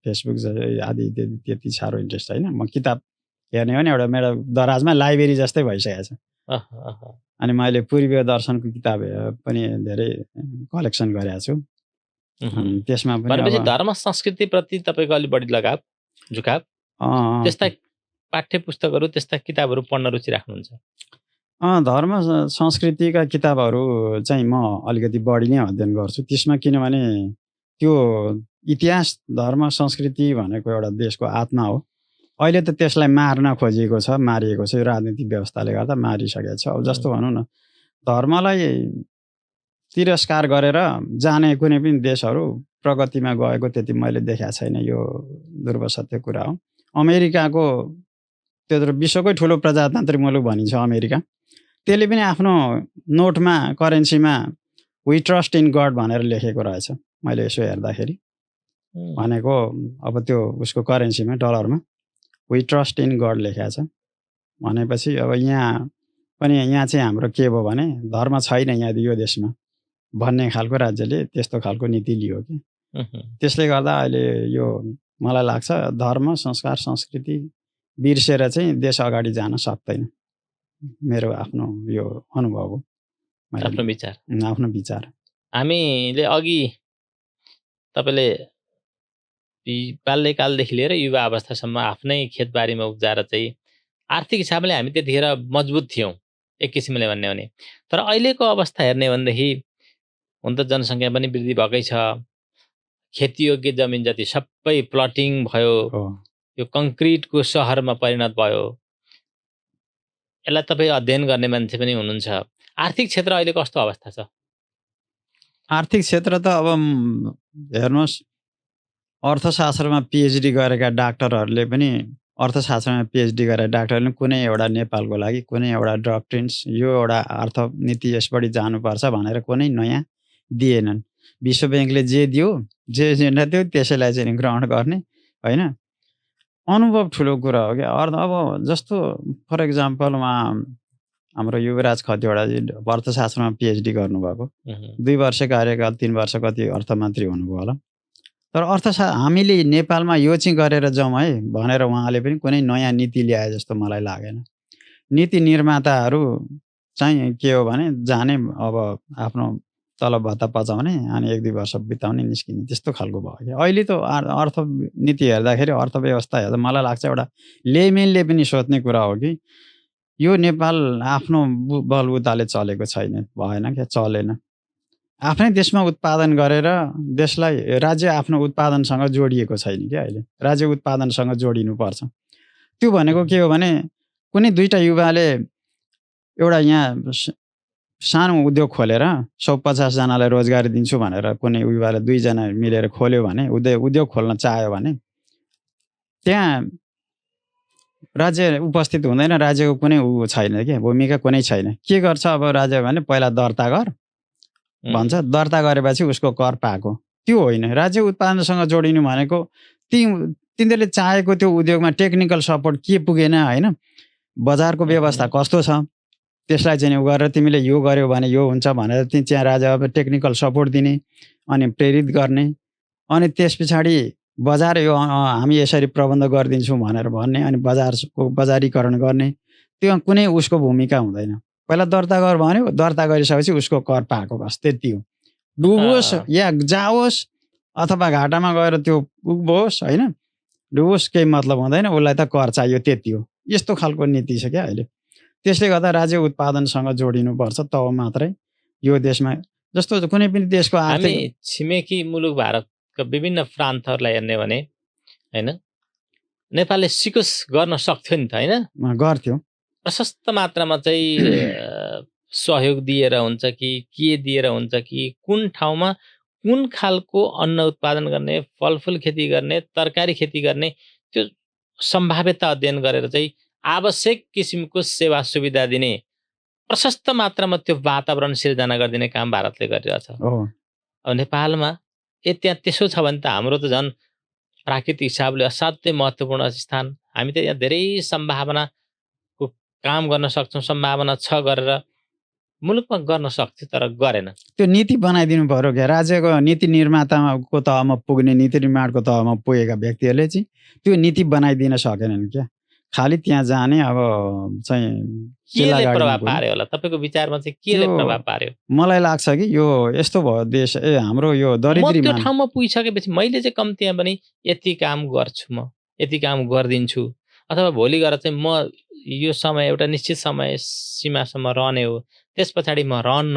फेसबुक आदि त्यति साह्रो इन्ट्रेस्ट छैन। म किताब हेर्ने हो भने एउटा मेरो दराजमा लाइब्रेरी जस्तै भइसकेको छ। अनि मैले पूर्वीय दर्शनको किताब पनि धेरै कलेक्सन गरेको छु। त्यसमा पनि धर्म संस्कृति प्रति तपाईँको अलि बढी लगाव झुकाव त्यस्ता पाठ्य पुस्तकहरू त्यस्ता किताबहरू पढ्न रुचि राख्नुहुन्छ? धर्म संस्कृतिका किताबहरू चाहिँ म अलिकति बढी नै अध्ययन गर्छु त्यसमा। किनभने त्यो इतिहास धर्म संस्कृति भनेको एउटा देशको आत्मा हो। अहिले त त्यसलाई मार्न खोजिएको छ मारिएको छ यो राजनीतिक व्यवस्थाले गर्दा मारिसकेको छ। अब जस्तो भनौँ न धर्मलाई तिरस्कार गरेर जाने कुनै पनि देशहरू प्रगतिमा गएको त्यति मैले देखाएको छैन। यो ध्रुव सत्य कुरा हो। अमेरिकाको त्यत्रो विश्वकै ठुलो प्रजातान्त्रिक मुलुक भनिन्छ अमेरिका। त्यसले पनि आफ्नो नोटमा करेन्सीमा वी ट्रस्ट इन गड भनेर लेखेको रहेछ मैले यसो हेर्दाखेरि। भनेको अब त्यो उसको करेन्सीमा डलरमा वी ट्रस्ट इन गड लेखेको छ भनेपछि अब यहाँ पनि यहाँ चाहिँ हाम्रो के भयो भने धर्म छैन यहाँ यो देशमा भन्ने खालको राज्यले त्यस्तो खालको नीति लियो कि। त्यसले गर्दा अहिले यो मलाई लाग्छ धर्म संस्कार संस्कृति बिर्सेर चाहिँ देश अगाडि जान सक्दैन। मेरो आफ्नो यो अनुभव हो। आफ्नो विचार। हामीले अघि तपाईँले बाल्यकालदेखि लिएर युवा अवस्थासम्म आफ्नै खेतबारीमा उब्जाएर चाहिँ आर्थिक हिसाबले हामी त्यतिखेर मजबुत थियौँ एक किसिमले भन्ने हो भने। तर अहिलेको अवस्था हेर्ने भनेदेखि हुन त जनसङ्ख्या पनि वृद्धि भएकै छ। खेतीयोग्य जमिन जति सबै प्लटिङ भयो यो कङ्क्रिटको सहरमा परिणत भयो। यसलाई तपाईँ अध्ययन गर्ने मान्छे पनि हुनुहुन्छ। आर्थिक क्षेत्र अहिले कस्तो अवस्था छ? आर्थिक क्षेत्र त अब हेर्नुहोस्, अर्थशास्त्रमा पिएचडी गरेका डाक्टरहरूले पनि अर्थशास्त्रमा पिएचडी गरेका डाक्टरले कुनै एउटा नेपालको लागि कुनै एउटा डक्ट्रिन्स यो एउटा अर्थनीति यसपट्टि जानुपर्छ भनेर कुनै नयाँ दिएनन्। विश्व ब्याङ्कले जे दियो, जे एजेन्डा दियो त्यसैलाई चाहिँ ग्रहण गर्ने होइन। अनुभव ठुलो कुरा हो क्या। अब जस्तो फर इक्जाम्पल हाम्रो युवराज खतिवडाजी अर्थशास्त्रमा पिएचडी गर्नुभएको, 2 वर्ष कार्यकाल 3 वर्ष कति अर्थमन्त्री हुनुभयो होला। तर हामीले नेपालमा यो चाहिँ गरेर जाउँ है भनेर उहाँले पनि कुनै नयाँ नीति ल्याए जस्तो मलाई लागेन। नीति निर्माताहरू चाहिँ के हो भने जाने अब आफ्नो तलब भत्ता पचाउने अनि 1-2 वर्ष बिताउने निस्किने त्यस्तो खालको भयो क्या। अहिले त अर्थनीति हेर्दाखेरि अर्थव्यवस्था हेर्दा मलाई लाग्छ एउटा लेमेनले पनि सोध्ने कुरा हो कि यो नेपाल आफ्नो बलबुताले चलेको छैन, भएन क्या, चलेन। आफ्नै देशमा उत्पादन गरेर देशलाई राज्य आफ्नो उत्पादनसँग जोडिएको छैन क्या। अहिले राज्य उत्पादनसँग जोडिनुपर्छ। त्यो भनेको के हो भने कुनै 2टा युवाले एउटा यहाँ सानो उद्योग खोलेर 150 जनालाई रोजगारी दिन्छु भनेर कुनै युवाले 2 जना मिलेर खोल्यो भने उद्योग खोल्न चाह्यो भने त्यहाँ राज्य उपस्थित हुँदैन। राज्यको कुनै छैन क्या, भूमिका कुनै छैन। के गर्छ अब राज्य भने पहिला दर्ता गर भन्छ, दर्ता गरेपछि उसको कर पाएको। त्यो होइन। राज्य उत्पादनसँग जोडिनु भनेको तिनीहरूले चाहेको त्यो उद्योगमा टेक्निकल सपोर्ट के पुगेन होइन, बजारको व्यवस्था कस्तो छ त्यसलाई चाहिँ गरेर तिमीले यो गर्यो भने यो हुन्छ भनेर त्यहाँ राजा अब टेक्निकल सपोर्ट दिने अनि प्रेरित गर्ने अनि त्यस पछाडि बजार यो हामी यसरी प्रबन्ध गरिदिन्छौँ भनेर भन्ने अनि बजारको बजारीकरण गर्ने। त्यो कुनै उसको भूमिका हुँदैन। पहिला दर्ता गर भन्यो, दर्ता गरिसकेपछि उसको कर पाएको, बस त्यति हो। डुबोस् या जाओस् अथवा घाटामा गएर त्यो उभोस् होइन, डुबोस् केही मतलब हुँदैन, उसलाई त कर चाहियो, त्यति हो। यस्तो खालको नीति छ क्या अहिले। त्यसले गर्दा राज्य उत्पादनसँग जोडिनुपर्छ, तब मात्रै यो देशमा जस्तो कुनै पनि देशको हामी छिमेकी मुलुक भारतका विभिन्न प्रान्तहरूलाई हेर्ने भने होइन, नेपालले सिकोस गर्न सक्थ्यो नि त होइन, गर्थ्यो। प्रशस्त मात्रामा चाहिँ सहयोग दिएर हुन्छ कि के दिएर हुन्छ कि कुन ठाउँमा कुन खालको अन्न उत्पादन गर्ने, फलफुल खेती गर्ने, तरकारी खेती गर्ने त्यो सम्भाव्यता अध्ययन गरेर चाहिँ आवश्यक किसिमको सेवा सुविधा दिने प्रशस्त मात्रामा त्यो वातावरण सिर्जना गरिदिने काम भारतले गरिरहेछ। अब नेपालमा त्यहाँ त्यसो छ भने त हाम्रो त झन् प्राकृतिक हिसाबले असाध्यै महत्त्वपूर्ण स्थान। हामी त यहाँ धेरै सम्भावनाको काम गर्न सक्छौँ, सम्भावना छ गरेर मुलुकमा गर्न सक्थ्यो तर गरेन। त्यो नीति बनाइदिनु पर्यो क्या। राज्यको नीति निर्माताको तहमा पुग्ने, नीति निर्माणको तहमा पुगेका व्यक्तिहरूले चाहिँ त्यो नीति बनाइदिन सकेनन् क्या। खालि त्यहाँ जाने अब चाहिँ केले प्रभाव पार्यो होला तपाईँको विचारमा चाहिँ केले प्रभाव पार्यो? मलाई लाग्छ कि यो यस्तो भयो देश हाम्रो यो दरिद्री त्यो ठाउँमा पुगिसकेपछि मैले चाहिँ कम्तीमा पनि यति काम गर्छु, म यति काम गरिदिन्छु अथवा भोलि गएर चाहिँ म यो समय एउटा निश्चित समय सीमासम्म रहने हो, त्यस पछाडि म रहन्न,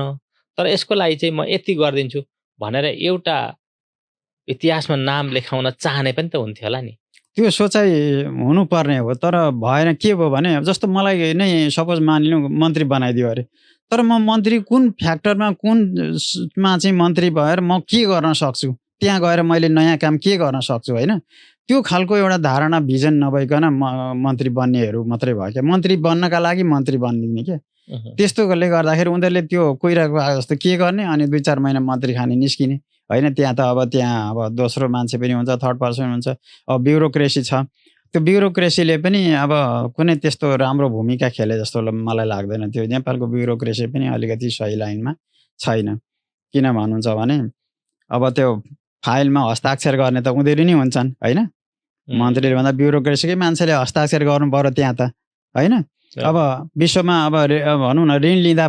तर यसको लागि चाहिँ म यति गरिदिन्छु भनेर एउटा इतिहासमा नाम लेखाउन चाहने पनि त हुन्थ्यो होला नि। त्यो सोचाइ हुनुपर्ने हो, तर भएन। के भयो भने जस्तो मलाई नै सपोज मानिलिउँ मन्त्री बनाइदियो अरे, तर म मन्त्री कुन फ्याक्टरमा कुनमा चाहिँ मन्त्री भएर म के गर्न सक्छु, त्यहाँ गएर मैले नयाँ काम के गर्न सक्छु होइन, त्यो खालको एउटा धारणा भिजन नभइकन मन्त्री बन्नेहरू मात्रै भयो क्या। मन्त्री बन्नका लागि मन्त्री बनिदिने क्या। त्यस्तोले गर्दाखेरि उनीहरूले त्यो कोइराको जस्तो के गर्ने अनि 2-4 महिना मन्त्री खाने निस्किने होइन। त्यहाँ त अब दोस्रो मान्छे पनि हुन्छ, थर्ड पर्सन हुन्छ। अब ब्युरोक्रेसी छ, त्यो ब्युरोक्रेसीले पनि अब कुनै त्यस्तो राम्रो भूमिका खेले जस्तो मलाई लाग्दैन। त्यो नेपालको ब्युरोक्रेसी पनि अलिकति सही लाइनमा छैन। किन भन्नुहुन्छ भने अब त्यो फाइलमा हस्ताक्षर गर्ने त उनीहरू नै हुन्छन् होइन, मन्त्रीले भन्दा ब्युरोक्रेसीकै मान्छेले हस्ताक्षर गर्नु पर्यो त्यहाँ त होइन। अब विश्वमा अब भनौँ न ऋण लिँदा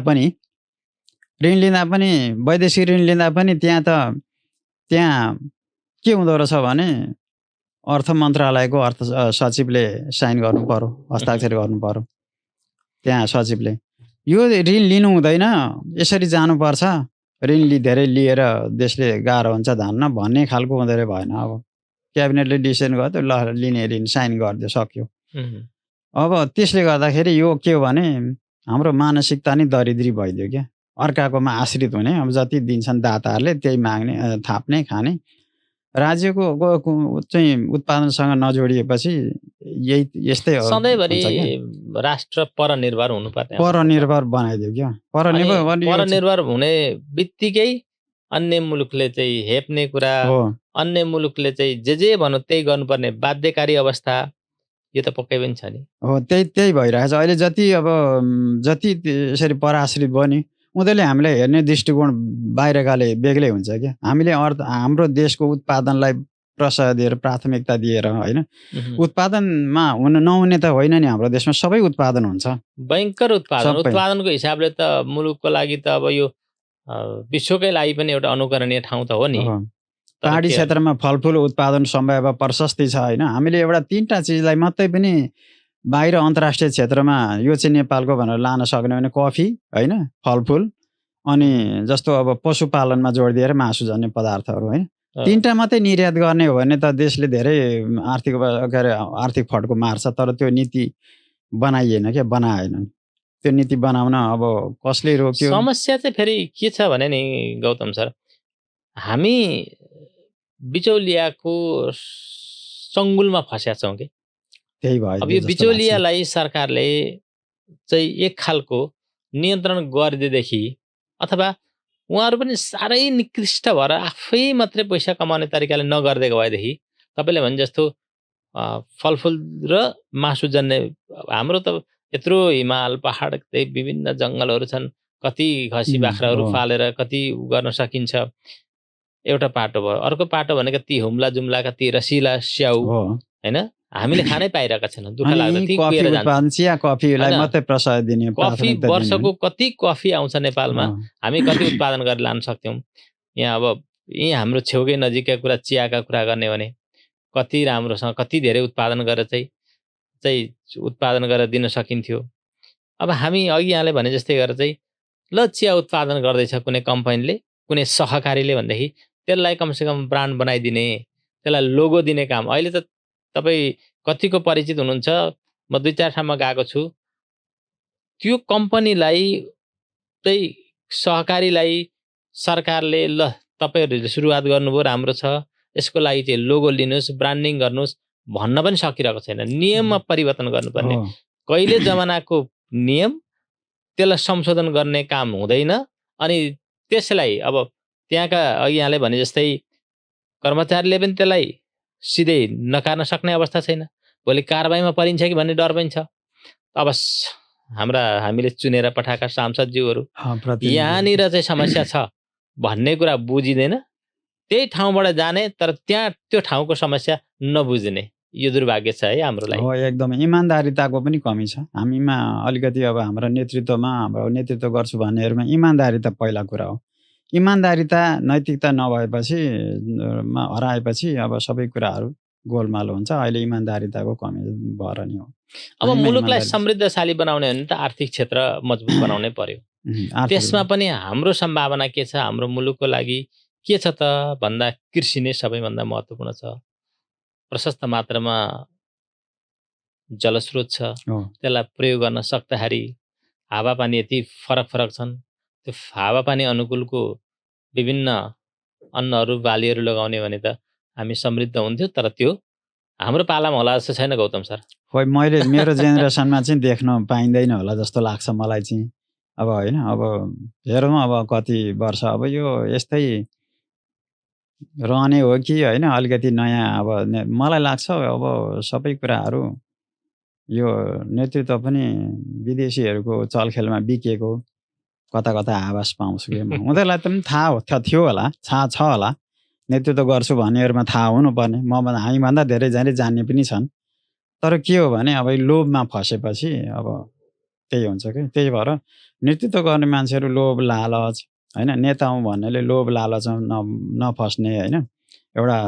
पनि वैदेशिक ऋण लिँदा पनि त्यहाँ के हुँदो रहेछ भने अर्थ मन्त्रालयको अर्थ सचिवले साइन गर्नु पर्यो, हस्ताक्षर गर्नु पर्यो त्यहाँ सचिवले। यो ऋण लिनु हुँदैन, यसरी जानुपर्छ, ऋण धेरै लिएर देशले गाह्रो हुन्छ धान्न भन्ने खालको हुँदै भएन। अब क्याबिनेटले डिसिसन गर्यो, ल लिने ऋण साइन गरिदियो, सक्यो। अब त्यसले गर्दाखेरि यो के हो भने हाम्रो मानसिकता नै दरिद्री भइदियो क्या। अर्काकोमा आश्रित हुने, अब जति दिन्छन् दाताहरूले त्यही माग्ने, थाप्ने, खाने। राज्यको चाहिँ उत्पादनसँग नजोडिएपछि यस्तै सधैँभरि हुन्छ क्या। राष्ट्र परनिर्भर हुनुपर्ने अवस्था छ। परनिर्भर बनाइदियो क्या। अनि परनिर्भर भने यो परनिर्भर हुने बित्तिकै अन्य मुलुकले चाहिँ हेप्ने कुरा, हो। अन्य मुलुकले चाहिँ जे भन्नु त्यही गर्नुपर्ने बाध्यकारी अवस्था, यो त पक्कै पनि छ नि। हो, त्यही भइरहेछ अहिले। जति यसरी पराश्रित भयो नि, उनीहरूले हामीलाई हेर्ने दृष्टिकोण बाहिरकाले बेग्लै हुन्छ क्या। हामीले हाम्रो देशको उत्पादनलाई प्रशय दिएर, प्राथमिकता दिएर, होइन, उत्पादनमा नहुने त होइन नि। हाम्रो देशमा सबै उत्पादन हुन्छ, भयङ्कर उत्पादन। सबै। उत्पादनको हिसाबले त मुलुकको लागि त अब यो विश्वकै लागि पनि एउटा अनुकरणीय ठाउँ त हो नि। हो। तर पहाडी के क्षेत्रमा फलफुल उत्पादन सम्भाव्य प्रशस्तै छ, होइन। हामीले एउटा 3टा चिजलाई मात्रै पनि बाहिर अन्तर्राष्ट्रिय क्षेत्रमा यो चाहिँ नेपालको भनेर लान सक्ने भने कफी, होइन, फलफुल, अनि जस्तो अब पशुपालनमा जोड दिएर मासुजन्य पदार्थहरू, होइन। 3टा मात्रै निर्यात गर्ने हो भने त देशले धेरै आर्थिक फड्को मार्छ। तर त्यो नीति बनाइएन क्या, बनाएन। त्यो नीति बनाउन अब कसले रोक्यो? समस्या चाहिँ फेरि के छ भने नि गौतम सर, हामी बिचौलियाको सङ्गुलमा फँसेका छौँ कि। त्यही भयो। अब यो बिचौलियालाई सरकारले चाहिँ एक खालको नियन्त्रण गरिदिएदेखि, अथवा उहाँहरू पनि साह्रै निकृष्ट भएर आफै मात्रै पैसा कमाउने तरिकाले नगरिदिएको भएदेखि, तपाईँले भने जस्तो फलफुल र मासुजन्य, हाम्रो त यत्रो हिमाल पहाड, विभिन्न जङ्गलहरू छन्, कति खसी बाख्राहरू पालेर कति गर्न सकिन्छ। एउटा पाटो भयो। अर्को पाटो भनेको ती हुम्ला जुम्लाका ती रसिला स्याउ, होइन, हामीले खानै पाइरहेका छैनौँ। दुःख लाग्छ। ती कुएर जान्छ। चिया कफीलाई मात्रै प्रशय दिने, कफी वर्षको कति कफी आउँछ नेपालमा, हामी कति उत्पादन गरेर लान सक्थ्यौँ। यहाँ अब यहीँ हाम्रो छेउकै नजिकका कुरा, चियाका कुरा गर्ने भने कति राम्रोसँग कति धेरै उत्पादन गरेर चाहिँ उत्पादन गरेर दिन सकिन्थ्यो। अब हामी अघि यहाँले भने जस्तै गरेर चाहिँ ल चिया उत्पादन गर्दैछ कुनै कम्पनीले, कुनै सहकारीले भनेदेखि त्यसलाई कमसेकम ब्रान्ड बनाइदिने, त्यसलाई लोगो दिने काम। अहिले त तपाईँ कतिको परिचित हुनुहुन्छ, म 2-4 ठाउँमा गएको छु। त्यो कम्पनीलाई चाहिँ सहकारीलाई सरकारले ल तपाईँहरूले सुरुवात गर्नुभयो, राम्रो छ, यसको लागि चाहिँ लोगो लिनुहोस्, ब्रान्डिङ गर्नुहोस् भन्न पनि सकिरहेको छैन। नियममा परिवर्तन गर्नुपर्ने। कहिले जमानाको नियम, त्यसलाई संशोधन गर्ने काम हुँदैन। अनि त्यसलाई अब त्यहाँका अघि यहाँले भने जस्तै कर्मचारीले पनि त्यसलाई सिधै नकार्न सक्ने अवस्था छैन। भोलि कारबाहीमा परिन्छ कि भन्ने डर पनि छ। अब हामीले चुनेर पठाएका सांसदज्यूहरू यहाँनिर चाहिँ समस्या छ भन्ने कुरा बुझिँदैन, त्यही ठाउँबाट जाने, तर त्यहाँ त्यो ठाउँको समस्या नबुझ्ने, यो दुर्भाग्य छ है हाम्रो लागि। हो, एकदम इमान्दारिताको पनि कमी छ हामीमा अलिकति। अब हाम्रो नेतृत्वमा, हाम्रो नेतृत्व गर्छु भन्नेहरूमा इमान्दारिता पहिला कुरा हो। इमान्दारिता, नैतिकता नभएपछि हराएपछि अब सबै कुराहरू गोलमाल हुन्छ। अहिले इमान्दारिताको कमी भएर नि हो। अब मुलुकलाई समृद्धशाली बनाउने भने त आर्थिक क्षेत्र मजबुत बनाउनै पर्यो। त्यसमा पनि हाम्रो सम्भावना के छ, हाम्रो मुलुकको लागि के छ त भन्दा कृषि नै सबैभन्दा महत्त्वपूर्ण छ। प्रशस्त मात्रामा जलस्रोत छ, त्यसलाई प्रयोग गर्न सक्दाखेरि हावापानी यति फरक छन्, त्यो हावापानी अनुकूलको विभिन्न अन्नहरू बालीहरू लगाउने भने त हामी समृद्ध हुन्थ्यो। तर त्यो हाम्रो पालामा होला जस्तो छैन गौतम सर। खोइ मैले मेरो जेनेरेसनमा चाहिँ देख्न पाइँदैन होला जस्तो लाग्छ मलाई चाहिँ। अब होइन, अब हेरौँ अब कति वर्ष अब यो यस्तै रहने हो कि होइन, अलिकति नयाँ। अब मलाई लाग्छ अब सबै कुराहरू यो नेतृत्व पनि विदेशीहरूको चलखेलमा बिकेको कता कता आवाज पाउँछु कि म। उनीहरूलाई पनि थाहा थियो होला, छ होला, नेतृत्व गर्छु भन्नेहरूमा थाहा हुनुपर्ने। हामीभन्दा धेरैजनाले जान्ने पनि छन्। तर के हो भने अब लोभमा फसेपछि अब त्यही हुन्छ कि। त्यही भएर नेतृत्व गर्ने मान्छेहरू लोभ लालच, होइन, नेता हुँ भन्नेले लोभ लालचमा नफस्ने, होइन, एउटा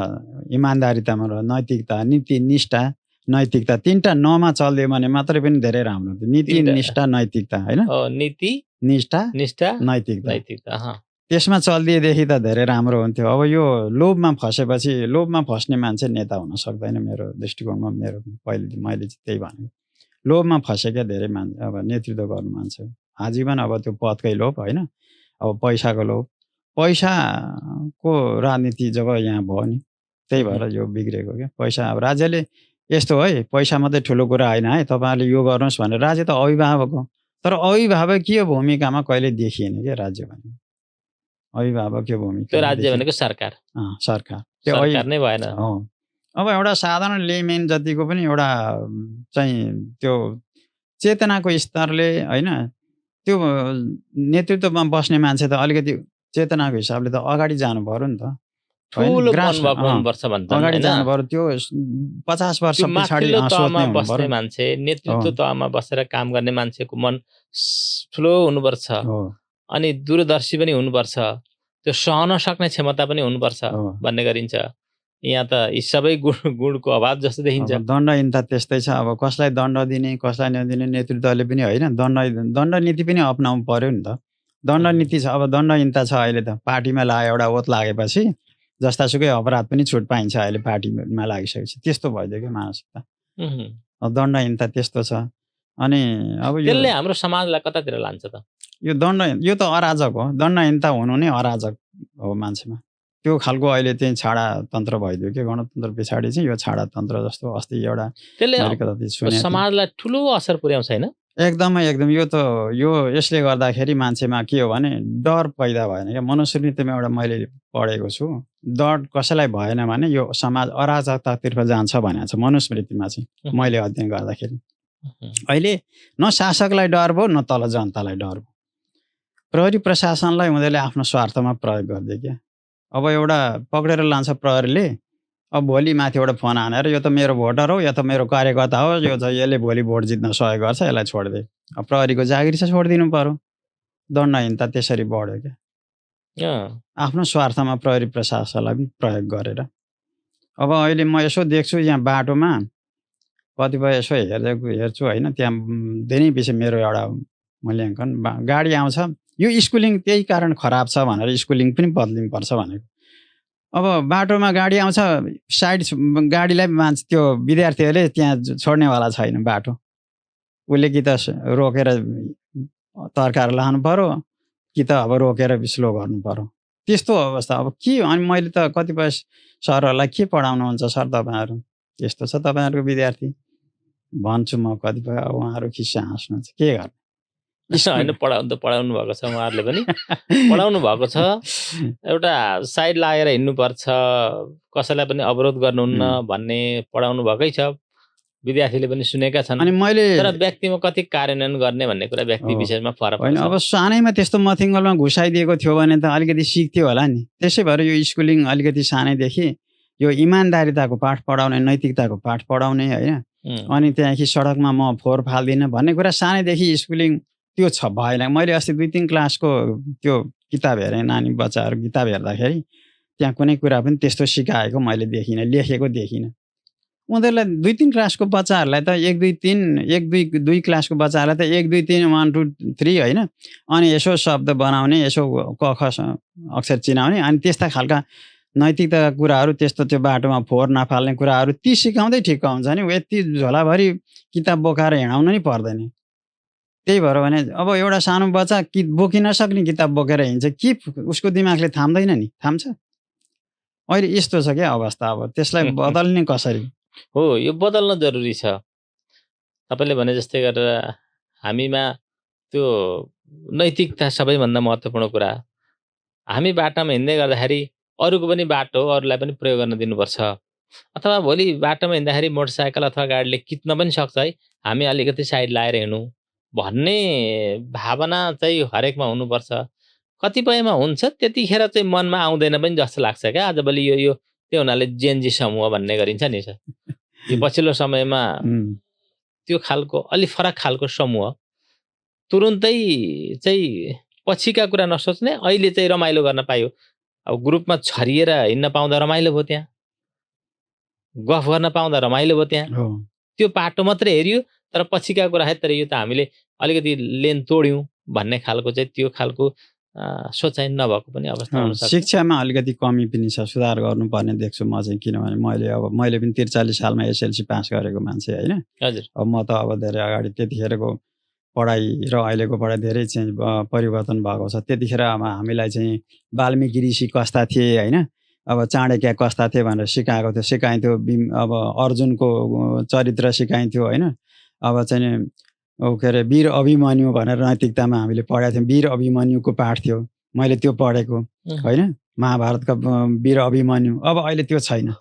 इमान्दारितामा नैतिकता, नीति निष्ठा, नैतिकता, 3टा नमा चल्दियो भने मात्रै पनि धेरै राम्रो हुन्छ। नीति निष्ठा नैतिकता, होइन, नीति निष्ठा नैतिकता, त्यसमा चल्दिएदेखि त धेरै राम्रो हुन्थ्यो। अब यो लोभमा फसेपछि, लोभमा फस्ने मान्छे नेता हुन सक्दैन मेरो दृष्टिकोणमा। मैले चाहिँ त्यही भनेको। लोभमा फसेका धेरै मान्छे अब नेतृत्व गर्नु मान्छे आजीवन अब त्यो पदकै लोभ, होइन, अब पैसाको लोभ, पैसाको राजनीति जब यहाँ भयो नि त्यही भएर यो बिग्रेको क्या। पैसा अब राज्यले यस्तो है, पैसा मात्रै ठुलो कुरा होइन है, तपाईँहरूले यो गर्नुहोस् भनेर राज्य त अभिभावक हो, तर अभिभावकीय भूमिकामा कहिले देखिएन क्या राज्य भने। अभिभावकीय भूमिका त्यो राज्य भनेको सरकार सरकार सरकार नै भएन। अब एउटा साधारण लेमेन जतिको पनि एउटा चाहिँ त्यो चेतनाको स्तरले होइन, त्यो नेतृत्वमा बस्ने मान्छे त अलिकति चेतनाको हिसाबले त अगाडि जानु पर्यो नि त, अगाडि जानु पर्यो। त्यो 50 वर्ष पछाडि बस्ने मान्छे, नेतृत्व तहमा बसेर काम गर्ने मान्छेको मन ठुलो हुनुपर्छ, अनि दूरदर्शी पनि हुनुपर्छ, त्यो सहन सक्ने क्षमता पनि हुनुपर्छ भन्ने गरिन्छ। यहाँ त यी सबै गुणको अभाव जस्तो देखिन्छ। दण्डहीनता त्यस्तै छ। अब कसलाई दण्ड दिने कसलाई नदिने नेतृत्वले पनि होइन, दण्ड नीति पनि अपनाउनु पर्यो नि त। दण्ड नीति छ, अब दण्डहीनता छ अहिले त। पार्टीमा लाग्यो एउटा ओत लागेपछि जस्तासुकै अपराध पनि छुट पाइन्छ अहिले पार्टीमा लागिसकेपछि, त्यस्तो भइदियो क्या मानसिकता। दण्डहीनता त्यस्तो छ। अनि अब यसले हाम्रो समाजलाई कतातिर लान्छ त? यो यो त अराजक हो। दण्डहीनता हुनु नै अराजक हो मान्छेमा। त्यो खालको अहिले चाहिँ छाडा तन्त्र भइदियो कि गणतन्त्र पछाडि चाहिँ यो छाडा तन्त्र जस्तो। अस्ति एउटा समाजलाई ठुलो असर पुर्याउँछ होइन? एकदमै एकदम। यो यसले गर्दाखेरि मान्छेमा के हो भने डर पैदा भएन क्या। मनुस्मृतिमा एउटा मैले पढेको छु, डर कसैलाई भएन भने यो समाज अराजकतातर्फ जान्छ भनेको छ मनुस्मृतिमा चाहिँ, मैले अध्ययन गर्दाखेरि। अहिले न शासकलाई डर भयो न तल जनतालाई डर भयो। प्रहरी प्रशासनलाई उनीहरूले आफ्नो स्वार्थमा प्रयोग गरिदियो क्या। अब एउटा पक्रेर लान्छ प्रहरीले, अब भोलि माथिबाट फोन हानेर यो त मेरो भोटर हो, यो त मेरो कार्यकर्ता हो, यो त यसले भोलि भोट जित्न सहयोग गर्छ, यसलाई छोडिदिए। अब प्रहरीको जागिर छ, छोडिदिनु पर्यो। दण्डहीनता त्यसरी बढ्यो क्या, आफ्नो स्वार्थमा प्रहरी प्रशासनलाई पनि प्रयोग गरेर। अब अहिले म यसो देख्छु यहाँ बाटोमा कतिपय यसो हेर्छु होइन, त्यहाँ धेरै पछि मेरो एउटा मूल्याङ्कन गाडी आउँछ। यो स्कुलिङ त्यही कारण खराब छ भनेर स्कुलिङ पनि बदलिनुपर्छ भनेको। अब बाटोमा गाडी आउँछ, साइड गाडीलाई मान्छे त्यो विद्यार्थीहरूले त्यहाँ छोड्नेवाला छैन बाटो, उसले कि त रोकेर तरकार लानु पर्यो कि त अब रोकेर स्लो गर्नु पर्यो, त्यस्तो अवस्था। अब के, अनि मैले त कतिपय सरहरूलाई के पढाउनुहुन्छ सर तपाईँहरू, यस्तो छ तपाईँहरूको विद्यार्थी भन्छु म कतिपय। अब उहाँहरू खिस्सा हाँस्नुहुन्छ, के गर्ने होइन। पढाउनु भएको छ उहाँहरूले पनि पढाउनु भएको छ। एउटा साइड लागेर हिँड्नुपर्छ, कसैलाई पनि अवरोध गर्नुहुन्न भन्ने पढाउनु भएकै छ, विद्यार्थीले पनि सुनेका छन्। अनि मैले तर व्यक्तिमा कति कार्यान्वयन गर्ने भन्ने कुरा व्यक्ति विशेषमा फरक होइन। अब सानैमा त्यस्तो मथिङ्गलमा घुसाइदिएको थियो भने त अलिकति सिक्थ्यो होला नि। त्यसै भएर यो स्कुलिङ अलिकति सानैदेखि यो इमान्दारिताको पाठ पढाउने, नैतिकताको पाठ पढाउने होइन, अनि त्यहाँदेखि सडकमा म फोहोर फाल्दिनँ भन्ने कुरा सानैदेखि स्कुलिङ त्यो छ भएन। मैले अस्ति 2-3 क्लासको त्यो किताब हेरेँ, नानी बच्चाहरू किताब हेर्दाखेरि त्यहाँ कुनै कुरा पनि त्यस्तो सिकाएको मैले देखिनँ, लेखेको देखिनँ। उनीहरूलाई 2-3 क्लासको बच्चाहरूलाई त 1-2 क्लासको बच्चाहरूलाई त 1-2-3 1 2 3 होइन, अनि यसो शब्द बनाउने, यसो क ख अक्षर चिनाउने, अनि त्यस्ता खालका नैतिकताका कुराहरू, त्यस्तो त्यो बाटोमा फोहोर नफाल्ने कुराहरू ती सिकाउँदै ठिक्क हुन्छ नि। यति झोलाभरि किताब बोकाएर हिँडाउनु नै पर्दैन। त्यही भएर भने अब एउटा सानो बच्चा बोकिन सक्ने किताब बोकेर हिँड्छ कि उसको दिमागले थाम्दैन नि, थाम्छ? अहिले यस्तो छ क्या अवस्था। अब त्यसलाई बदल्ने कसरी हो, यो बदल्न जरुरी छ। तपाईँले भने जस्तै गरेर हामीमा त्यो नैतिकता सबैभन्दा महत्त्वपूर्ण कुरा। हामी बाटामा हिँड्दै गर्दाखेरि अरूको पनि बाटो हो, अरूलाई पनि प्रयोग गर्न दिनुपर्छ। अथवा भोलि बाटोमा हिँड्दाखेरि मोटरसाइकल अथवा गाडीले कित्न पनि सक्छ है, हामी अलिकति साइड लाएर हिँडौँ भन्ने भावना चाहिँ हरेकमा हुनुपर्छ। कतिपयमा हुन्छ, त्यतिखेर चाहिँ मनमा आउँदैन पनि जस्तो लाग्छ क्या। आजभोलि यो त्यो हुनाले जेनजी समूह भन्ने गरिन्छ नि। यो पछिल्लो समयमा त्यो खालको अलि फरक खालको समूह तुरुन्तै चाहिँ पछिका कुरा नसोच्ने, अहिले चाहिँ रमाइलो गर्न पायो। अब ग्रुपमा छरिएर हिँड्न पाउँदा रमाइलो भयो, त्यहाँ गफ गर्न पाउँदा रमाइलो भयो, त्यहाँ त्यो पाटो मात्रै हेरियो, तर पछिका कुरा है तर यो त हामीले अलिकति लेन तोड्यौँ भन्ने खालको चाहिँ त्यो खालको सोचाइ नभएको पनि अवस्था हुन सक्छ। शिक्षामा अलिकति कमी पनि छ, सुधार गर्नुपर्ने देख्छु म चाहिँ। किनभने मैले पनि 43 सालमा एसएलसी पास गरेको मान्छे होइन। हजुर। अब म त अब धेरै अगाडि त्यतिखेरको पढाइ र अहिलेको पढाइ धेरै चेन्ज परिवर्तन भएको छ। त्यतिखेर अब हामीलाई चाहिँ वाल्मिकी ऋषि कस्ता थिए होइन, अब चाणक्य कस्ता थिए भनेर सिकाइन्थ्यो। अब अर्जुनको चरित्र सिकाइन्थ्यो होइन। अब चाहिँ के अरे वीर अभिमन्यु भनेर नैतिकतामा हामीले पढाएको थियौँ। वीर अभिमन्युको पाठ थियो, मैले त्यो पढेको होइन, महाभारतका वीर अभिमन्यु। अब अहिले त्यो छैन,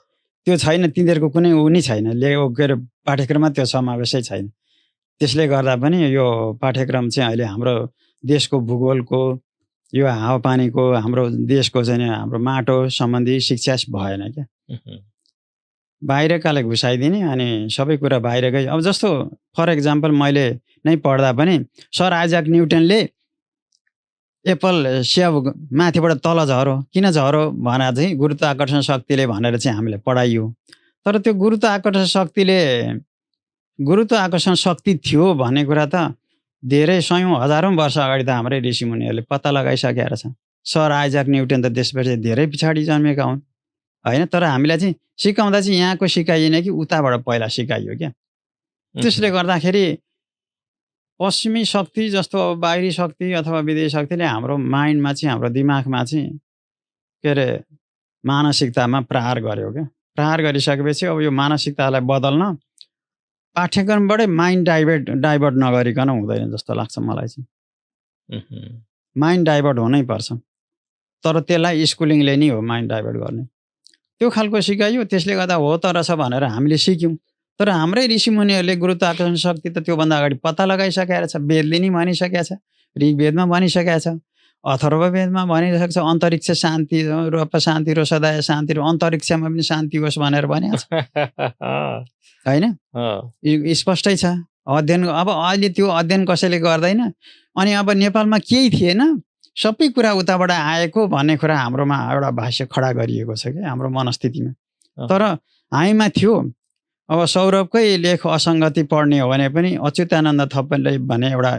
तिनीहरूको कुनै ऊ नै छैन, के अरे पाठ्यक्रममा त्यो समावेशै छैन। त्यसले गर्दा पनि यो पाठ्यक्रम चाहिँ अहिले हाम्रो देशको भूगोलको, यो हावापानीको, हाम्रो देशको चाहिँ हाम्रो माटो सम्बन्धी शिक्षा भएन क्या। बाहिरकाले घुसाइदिने अनि सबै कुरा बाहिरकै। अब जस्तो फर एक्जाम्पल मैले नै पढ्दा पनि सर आइजाक न्युटनले एप्पल स्याब माथिबाट तल झरो किन झरो भनेर चाहिँ गुरुत्वाकर्षण शक्तिले भनेर चाहिँ हामीले पढाइयो। तर त्यो गुरुत्वाकर्षण शक्ति थियो भन्ने कुरा त धेरै सयौँ हजारौँ वर्ष अगाडि त हाम्रै ऋषिमुनिहरूले पत्ता लगाइसकेका छ। सर आइजाक न्युटन त त्यसपछि धेरै पछाडि जन्मेका हुन् होइन। तर हामीलाई चाहिँ सिकाउँदा चाहिँ यहाँको सिकाइएन कि उताबाट पहिला सिकाइयो क्या। त्यसले गर्दाखेरि पश्चिमी शक्ति जस्तो बाहिरी शक्ति अथवा विदेशी शक्तिले हाम्रो माइन्डमा चाहिँ, हाम्रो दिमागमा चाहिँ के अरे मानसिकतामा प्रहार गर्यो क्या। प्रहार गरिसकेपछि अब यो मानसिकतालाई बदल्न पाठ्यक्रमबाटै माइन्ड डाइभर्ट नगरिकन हुँदैन जस्तो लाग्छ मलाई चाहिँ। माइन्ड डाइभर्ट हुनै पर्छ, तर त्यसलाई स्कुलिङले नै हो माइन्ड डाइभर्ट गर्ने। त्यो खालको सिकाइयो, त्यसले गर्दा हो तर छ भनेर हामीले सिक्यौँ। तर हाम्रै ऋषिमुनिहरूले गुरुत्वाकर्षण शक्ति त त्योभन्दा अगाडि पत्ता लगाइसकेको छ। वेदले नै भनिसकेको छ, ऋग्वेदमा भनिसकेको छ, अथर्ववेदमा भनिसकेको छ। अन्तरिक्ष शान्ति रूप शान्ति र सदा शान्ति र अन्तरिक्षमा पनि शान्ति होस् भनेर भनेको छ होइन। स्पष्टै छ अध्ययन। अब अहिले त्यो अध्ययन कसैले गर्दैन। अनि अब नेपालमा केही थिएन, सबै कुरा उताबाट आएको भन्ने कुरा हाम्रोमा एउटा भाष्य खडा गरिएको छ क्या हाम्रो मनस्थितिमा। तर हामीमा थियो। अब सौरभकै लेख असङ्गति पढ्ने हो भने पनि अच्युतानन्द थप्पले भने एउटा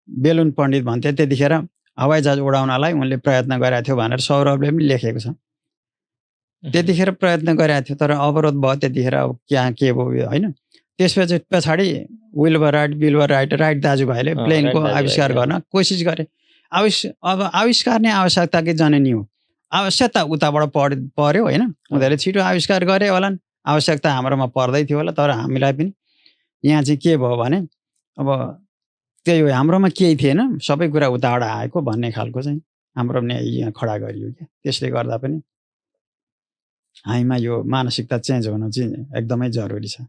बेलुन पण्डित भन्थे, त्यतिखेर हवाईजहाज उडाउनलाई उनले प्रयत्न गरेको थियो भनेर सौरभले पनि लेखेको छ। त्यतिखेर प्रयत्न गरेको थियो तर अवरोध भयो त्यतिखेर। अब के भयो होइन। त्यसपछि पछाडि विल्बर राइट दाजुभाइले प्लेनको आविष्कार गर्न कोसिस गरे। अब आविष्कार नै आवश्यकताकै जननी हो। आवश्यकता उताबाट पर्यो होइन। उनीहरूले छिटो आविष्कार गरे होलान्, आवश्यकता हाम्रोमा पर्दै थियो होला। तर हामीलाई पनि यहाँ चाहिँ के भयो भने अब त्यही हो, हाम्रोमा केही थिएन, सबै कुरा उताबाट आएको भन्ने खालको चाहिँ हाम्रो पनि यहाँ खडा गरियो क्या। त्यसले गर्दा पनि हामीमा यो मानसिकता चेन्ज हुन चाहिँ एकदमै जरुरी छ।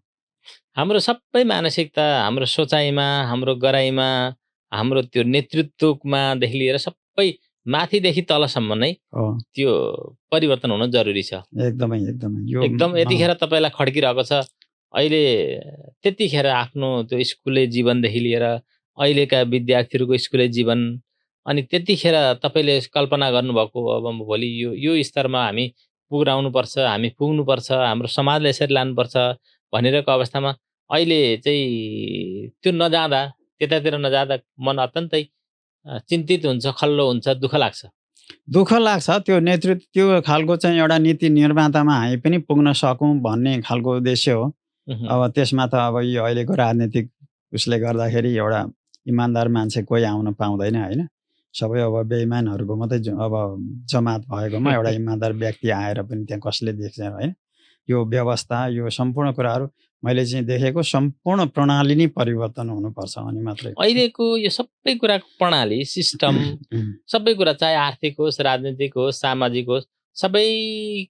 हाम्रो सबै मानसिकता, हाम्रो सोचाइमा, हाम्रो गराइमा, हाम्रो त्यो नेतृत्वमादेखि लिएर सबै माथिदेखि तलसम्म नै त्यो परिवर्तन हुन जरुरी छ। एकदम यतिखेर तपाईँलाई खड्किरहेको छ। अहिले त्यतिखेर आफ्नो त्यो स्कुले जीवनदेखि लिएर अहिलेका विद्यार्थीहरूको स्कुले जीवन, अनि त्यतिखेर तपाईँले कल्पना गर्नुभएको अब भोलि यो स्तरमा हामी पुर्याउनुपर्छ, हामी पुग्नुपर्छ, हाम्रो समाजले यसरी लानुपर्छ भनिरहेको अवस्थामा अहिले चाहिँ त्यो नजाँदा, त्यतातिर नजाँदा मन अत्यन्तै चिन्तित हुन्छ, खल्लो हुन्छ, दुःख लाग्छ। त्यो नेतृत्व, त्यो खालको चाहिँ एउटा नीति निर्मातामा हामी पनि पुग्न सकौँ भन्ने खालको उद्देश्य हो। अब त्यसमा त अब यो अहिलेको राजनीतिक उसले गर्दाखेरि एउटा इमान्दार मान्छे कोही आउन पाउँदैन होइन। सबै अब बेइमानहरूको मात्रै अब जमात भएकोमा एउटा इमान्दार व्यक्ति आएर पनि त्यहाँ कसले देख्छ होइन। यो व्यवस्था, यो सम्पूर्ण कुराहरू मैले चाहिँ देखेको सम्पूर्ण प्रणाली नै परिवर्तन हुनुपर्छ अनि मात्रै। अहिलेको यो सबै कुराको प्रणाली, सिस्टम, सबै कुरा चाहे आर्थिक होस्, राजनीतिक होस्, सामाजिक होस्, सबै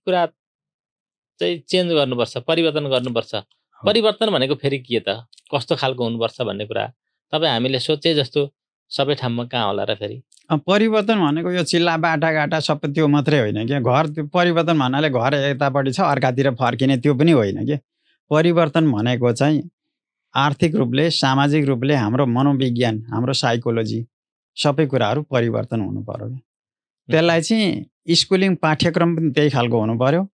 कुरा चाहिँ चेन्ज गर्नुपर्छ, परिवर्तन गर्नुपर्छ। परिवर्तन भनेको फेरि के त, कस्तो खालको हुनुपर्छ भन्ने कुरा तपाईँ हामीले सोचे जस्तो सबै ठाउँमा कहाँ होला र फेरि? परिवर्तन भनेको यो चिल्ला बाटाघाटा सबै त्यो मात्रै होइन क्या। घर परिवर्तन भन्नाले घर यतापट्टि छ अर्कातिर फर्किने त्यो पनि होइन क्या। परिवर्तन भनेको चाहिँ आर्थिक रूपले, सामाजिक रूपले हाम्रो मनोविज्ञान, हाम्रो साइकोलोजी सबै कुराहरू परिवर्तन हुनु पर्यो। त्यसलाई चाहिँ स्कुलिङ पाठ्यक्रम पनि त्यही खालको हुनु पर्यो।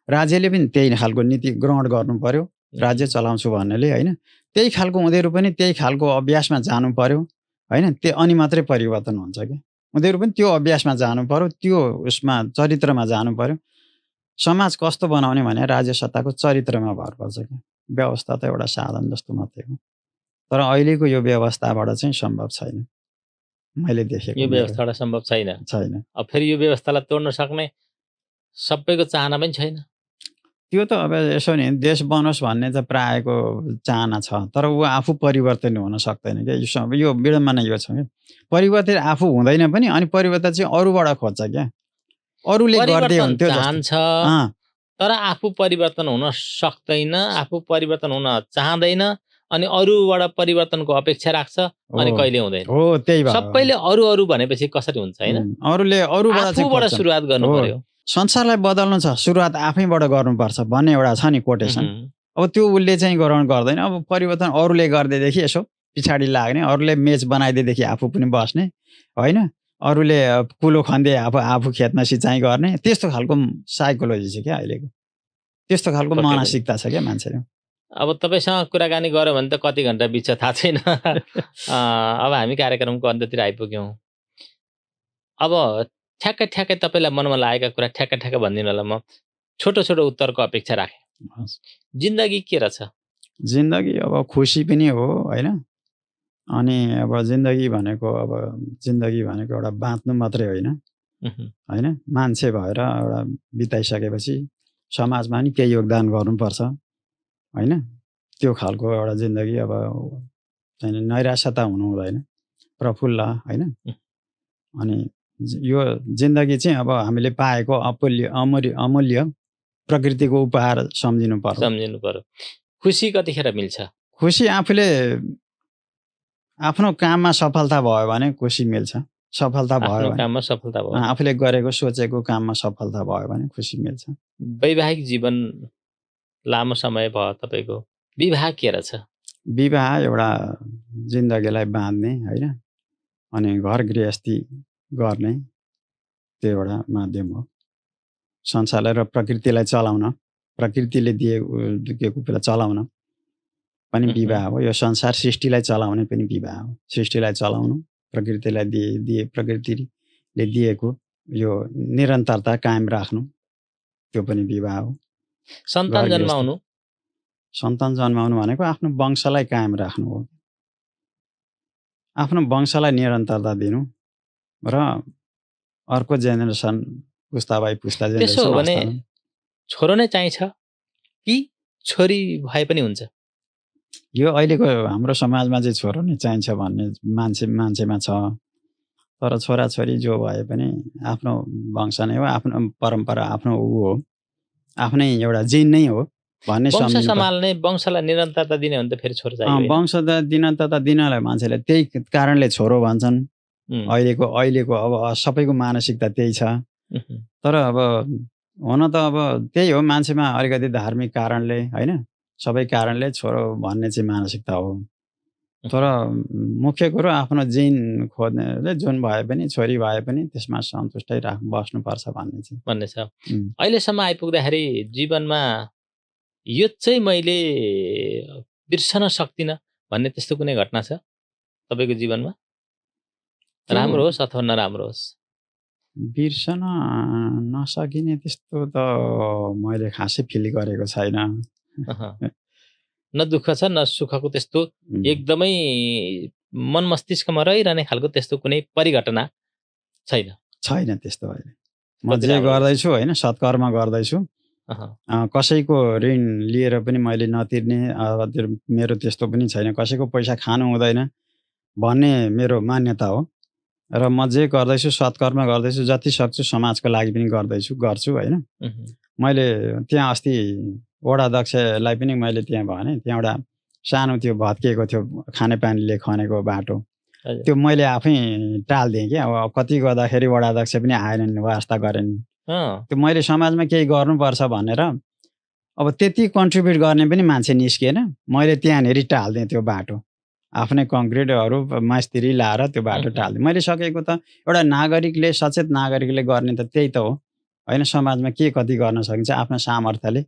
राज्यले पनि त्यही खालको नीति ग्रहण गर्नु पर्यो, राज्य चलाउँछु भन्नेले होइन। त्यही खालको उनीहरू पनि त्यही खालको अभ्यासमा जानु पर्यो होइन। त्यो अनि मात्रै परिवर्तन हुन्छ क्या। उनीहरू पनि त्यो अभ्यासमा जानु पर्यो, त्यो उसमा चरित्रमा जानु पर्यो। समाज कस्तो बनाउने भने राज्य सत्ताको चरित्रमा भर पर्छ क्या। व्यवस्था त एउटा साधन जस्तो मात्रै हो। तर अहिलेको यो व्यवस्थाबाट चाहिँ सम्भव छैन मैले देखेको यो मेरो व्यवस्थाबाट सम्भव छैन। छैन अब फेरि यो व्यवस्थालाई तोड्न सक्ने सबैको चाहना पनि छैन। त्यो त अब यसो नि देश बनोस् भन्ने चाहिँ प्रायको चाहना छ तर ऊ आफू परिवर्तन हुन सक्दैन क्या यो विडम्बना यो छ क्या परिवर्तन आफू हुँदैन पनि अनि परिवर्तन चाहिँ अरूबाट खोज्छ क्या अरूले गर्दै परिवर्तन हुन्थ्यो जस्तो चाहन्छ अँ, तर आफू परिवर्तन हुन सक्दैन, आफू परिवर्तन हुन चाहँदैन अनि अरूबाट परिवर्तनको अपेक्षा राख्छ अनि हो कहिले हुँदैन। हो त्यही भयो सबैले अरू अरू भनेपछि कसरी हुन्छ हैन? अरूले अरूबाट चाहिँ आफूबाट खोज्छन्। सुरुवात गर्नु हो, पर्यो। संसारलाई बदल्नु छ सुरुवात आफैबाट गर्नुपर्छ भन्ने एउटा छ नि कोटेसन अब त्यो उसले चाहिँ ग्रहण गर्दैन अब परिवर्तन अरूले गर्दैदेखि यसो पछाडि लाग्ने अरूले मेच बनाइदिएदेखि आफू पनि बस्ने होइन अरूले कुलो खन्दै आफू खेतमा सिँचाइ गर्ने त्यस्तो खालको साइकोलोजी छ क्या अहिलेको त्यस्तो खालको पक्कै पनि। मानसिकता छ क्या मान्छेले अब तपाईँसँग कुराकानी गऱ्यो भने त कति घन्टा बित्छ थाहा छैन। अब हामी कार्यक्रमको अन्त्यतिर आइपुग्यौँ। अब ठ्याक्कै तपाईँलाई मनमा लागेका कुरा ठ्याक्कै भनिदिनु होला। म छोटो छोटो उत्तरको अपेक्षा राखेँ। जिन्दगी के रहेछ? जिन्दगी अब खुसी पनि हो होइन अनि अब जिन्दगी भनेको एउटा बाँच्नु मात्रै होइन होइन मान्छे भएर एउटा बिताइसकेपछि समाजमा नि केही योगदान गर्नुपर्छ होइन त्यो खालको एउटा जिन्दगी अब चाहिँ नैराश्यता हुनु हुँदैन प्रफुल्ल होइन अनि यो जिन्दगी चाहिँ अब हामीले पाएको अमूल्य प्रकृतिको उपहार सम्झिनु पर्यो। खुसी कतिखेर मिल्छ? खुसी आफूले आफ्नो काममा सफलता भयो भने खुसी मिल्छ। सफलता भयो काममा सफलता भयो आफूले गरेको सोचेको काममा सफलता भयो भने खुसी मिल्छ। वैवाहिक जीवन लामो समय भयो तपाईँको, विवाह के रहेछ? विवाह एउटा जिन्दगीलाई बाँध्ने होइन अनि घर गृहस्थी गर्ने त्यो एउटा माध्यम हो संसारलाई र प्रकृतिलाई चलाउन प्रकृतिले दिएको कुरा चलाउन पनि विवाह हो। यो संसार सृष्टिलाई चलाउने पनि विवाह हो। सृष्टिलाई चलाउनु प्रकृतिलाई प्रकृतिले दिएको यो निरन्तरता कायम राख्नु त्यो पनि विवाह हो। सन्तान जन्माउनु भनेको आफ्नो वंशलाई कायम राख्नु हो आफ्नो वंशलाई निरन्तरता दिनु र अर्को जेनेरेसन पुस्ता जेनेरेसन। त्यसो भने छोरो नै चाहिन्छ कि छोरी भए पनि हुन्छ? यो अहिलेको हाम्रो समाजमा चाहिँ छोरो नै चाहिन्छ भन्ने मान्छेमा छ तर छोराछोरी जो भए पनि आफ्नो वंश नै हो आफ्नो परम्परा आफ्नो हो आफ्नै एउटा जिन नै हो भन्ने वंश सम्हाल्ने वंशलाई निरन्तरता दिने हो भने त फेरि छोरो चाहियो। वंश निरन्तरता दिनलाई मान्छेले त्यही कारणले छोरो भन्छन्। अहिलेको अब सबैको मानसिकता त्यही छ तर अब हुन त अब त्यही हो मान्छेमा अलिकति धार्मिक कारणले होइन सबै कारणले छोरो भन्ने चाहिँ मानसिकता हो तर मुख्य कुरो आफ्नो जिन खोज्नेले जुन भए पनि छोरी भए पनि त्यसमा सन्तुष्टै बस्नुपर्छ भन्ने छ। अहिलेसम्म आइपुग्दाखेरि जीवनमा यो चाहिँ मैले बिर्सन सक्दिनँ भन्ने त्यस्तो कुनै घटना छ तपाईँको जीवनमा? राम्रो होस् अथवा नराम्रो होस् बिर्सन नसकिने त्यस्तो त मैले खासै फिल गरेको छैन। न दुःख छ न सुखको त्यस्तो एकदमै मन मस्तिष्कमा रहिरहने खालको त्यस्तो कुनै परिघटना छैन त्यस्तो अहिले म जे गर्दैछु होइन सत्कर्म गर्दैछु कसैको ऋण लिएर पनि मैले नतिर्ने मेरो त्यस्तो पनि छैन कसैको पैसा खानु हुँदैन भन्ने मेरो मान्यता हो र म जे गर्दैछु सत्कर्म गर्दैछु जति सक्छु समाजको लागि पनि गर्छु होइन। मैले त्यहाँ अस्ति वडा अध्यक्षलाई पनि मैले त्यहाँ भने त्यहाँ एउटा सानो त्यो भत्किएको थियो खानेपानीले खनेको बाटो त्यो मैले आफै टाल्दिएँ क्या अब कति गर्दाखेरि वडा अध्यक्ष पनि आएनन् वास्ता गरेन् त्यो मैले समाजमा केही गर्नुपर्छ भनेर अब त्यति कन्ट्रिब्युट गर्ने पनि मान्छे निस्किएन मैले त्यहाँनिर टाल्दिएँ त्यो बाटो आफ्नै कङ्क्रिटहरू मास्तिरी लाएर त्यो बाटो टाल्दिएँ। मैले सकेको त एउटा नागरिकले सचेत नागरिकले गर्ने त त्यही त हो होइन समाजमा के कति गर्न सकिन्छ आफ्नो सामर्थ्यले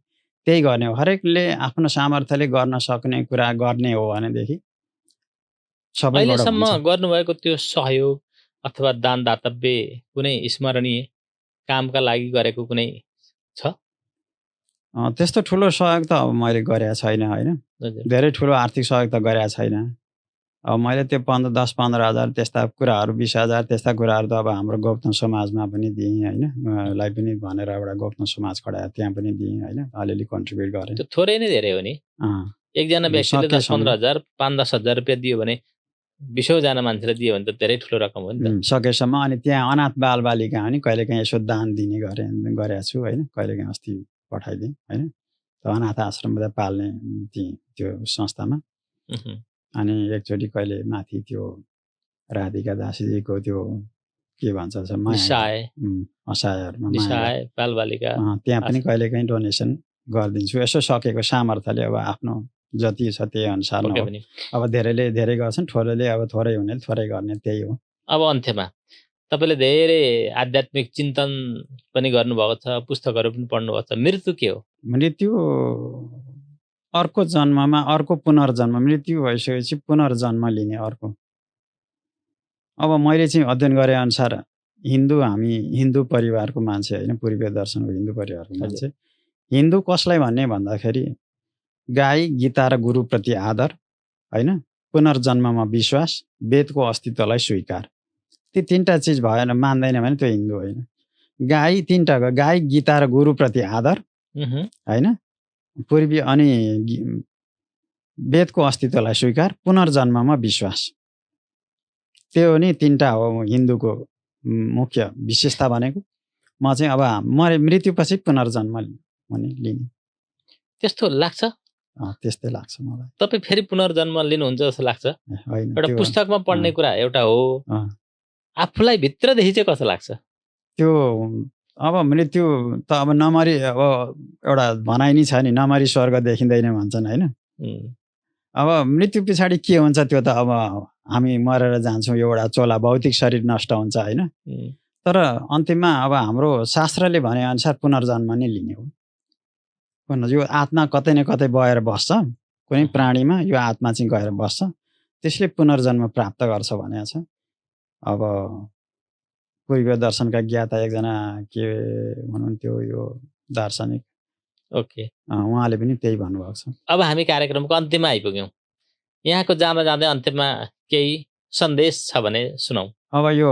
त्यही गर्ने हो। हरेकले आफ्नो सामर्थ्यले गर्न सक्ने कुरा गर्ने हो भनेदेखि अहिलेसम्म गर्नुभएको त्यो सहयोग अथवा दान दातव्य कुनै स्मरणीय कामका लागि गरेको कुनै छ? त्यस्तो ठुलो सहयोग त अब मैले गरेको छैन होइन धेरै ठुलो आर्थिक सहयोग त गरेको छैन अब मैले त्यो 10-15 हजार त्यस्ता कुराहरू 20,000 त्यस्ता कुराहरू त अब हाम्रो गौतम समाजमा पनि दिएँ होइन लाई पनि भनेर एउटा गौतम समाज खडा त्यहाँ पनि दिएँ होइन अलिअलि कन्ट्रिब्युट गरेँ त्यो थोरै नै धेरै हो नि एकजना व्यक्तिले 10-15,000 5-10,000 रुपियाँ दियो भने 20जना मान्छेले दियो भने त धेरै ठुलो रकम हो नि त सकेसम्म अनि त्यहाँ अनाथ बालबालिका पनि कहिलेकाहीँ यसो दान दिने गरेको छु होइन कहिलेकाहीँ अस्ति पठाइदिएँ होइन अनाथ आश्रमबाट पाल्ने त्यो संस्थामा अनि एकचोटि कहिले माथि त्यो राधिका दासीजीको त्यो के भन्छ असहाय बालबालिका त्यहाँ पनि कहिलेकाहीँ डोनेसन गरिदिन्छु यसो सकेको सामर्थ्यले अब आफ्नो जति छ त्यही अनुसार अब धेरैले धेरै गर्छन् थोरैले अब थोरै हुने थोरै गर्ने त्यही हो अब अन्त्यमा तपाईँले धेरै आध्यात्मिक चिन्तन पनि गर्नुभएको छ पुस्तकहरू पनि पढ्नुभएको छ मृत्यु के हो मृत्यु अर्को जन्ममा अर्को पुनर्जन्म मृत्यु भइसकेपछि पुनर्जन्म लिने अर्को अब मैले चाहिँ अध्ययन गरे अनुसार हामी हिन्दू परिवारको मान्छे होइन पूर्वीय दर्शनको हिन्दू परिवारको मान्छे हिन्दू कसलाई भन्ने भन्दाखेरि गाई गीता र गुरुप्रति आदर होइन पुनर्जन्ममा विश्वास वेदको अस्तित्वलाई स्वीकार ती तीनटा चिज भएन मान्दैन भने त्यो हिन्दू होइन गाई गीता र गुरुप्रति आदर होइन पूर्वी अनि वेदको अस्तित्वलाई स्वीकार पुनर्जन्ममा विश्वास त्यो नि तीनटा हो हिन्दूको मुख्य विशेषता भनेको म चाहिँ अब मृत्युपछि पुनर्जन्म लिने त्यस्तो लाग्छ त्यस्तै लाग्छ मलाई तपाईँ फेरि पुनर्जन्म लिनुहुन्छ जस्तो लाग्छ एउटा पुस्तकमा पढ्ने कुरा एउटा हो आफूलाई भित्रदेखि चाहिँ कस्तो लाग्छ त्यो अब मृत्यु त अब नमरी अब एउटा भनाइ नै छ नि नमरी स्वर्ग देखिँदैन भन्छन् होइन अब मृत्यु पछाडि के हुन्छ त्यो त अब हामी मरेर जान्छौँ एउटा चोला भौतिक शरीर नष्ट हुन्छ होइन तर अन्तिममा अब हाम्रो शास्त्रले भने अनुसार पुनर्जन्म नै लिने हो यो आत्मा कतै न कतै बगेर बस्छ कुनै प्राणीमा यो आत्मा चाहिँ गएर बस्छ त्यसले पुनर्जन्म प्राप्त गर्छ भनेको छ अब पूर्वीय दर्शनका ज्ञाता एकजना के हुनुहुन्थ्यो यो दार्शनिक उहाँले पनि त्यही भन्नुभएको छ अब हामी कार्यक्रमको अन्त्यमा आइपुग्यौँ यहाँको जाँदा जाँदै अन्त्यमा केही सन्देश छ भने सुनाऊ अब यो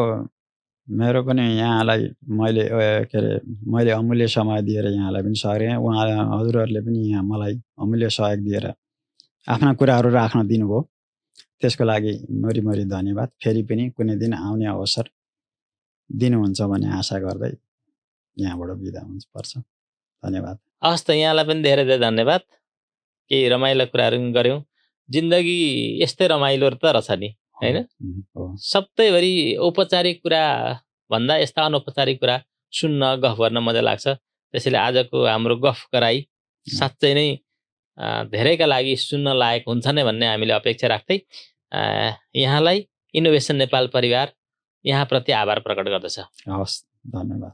मेरो पनि यहाँलाई मैले अमूल्य समय दिएर यहाँलाई पनि सहयोग उहाँ हजुरहरूले पनि यहाँ मलाई अमूल्य सहयोग दिएर आफ्ना कुराहरू राख्न दिनुभयो त्यसको लागि मरी धन्यवाद फेरि पनि कुनै दिन आउने अवसर दिनुहुन्छ भन्ने आशा गर्दै यहाँबाट बिदा हुन्छ पर्छ धन्यवाद हस् त यहाँलाई पनि धेरै धेरै धन्यवाद केही रमाइलो कुराहरू गऱ्यौँ जिन्दगी यस्तै रमाइलो त रहेछ नि होइन सबैभरि औपचारिक कुरा भन्दा यस्ता अनौपचारिक कुरा सुन्न गफ गर्न मजा लाग्छ त्यसैले आजको हाम्रो गफ गराई साँच्चै नै धेरैका लागि सुन्न लायक हुन्छ नै भन्ने हामीले अपेक्षा राख्दै यहाँलाई इनोभेसन नेपाल परिवार यहाँप्रति आभार प्रकट गर्दछ हवस् धन्यवाद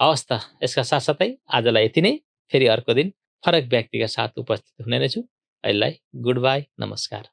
हवस् त यसका साथसाथै आजलाई यति नै फेरि अर्को दिन फरक व्यक्तिका साथ उपस्थित हुने नै छु अहिलेलाई गुड बाई नमस्कार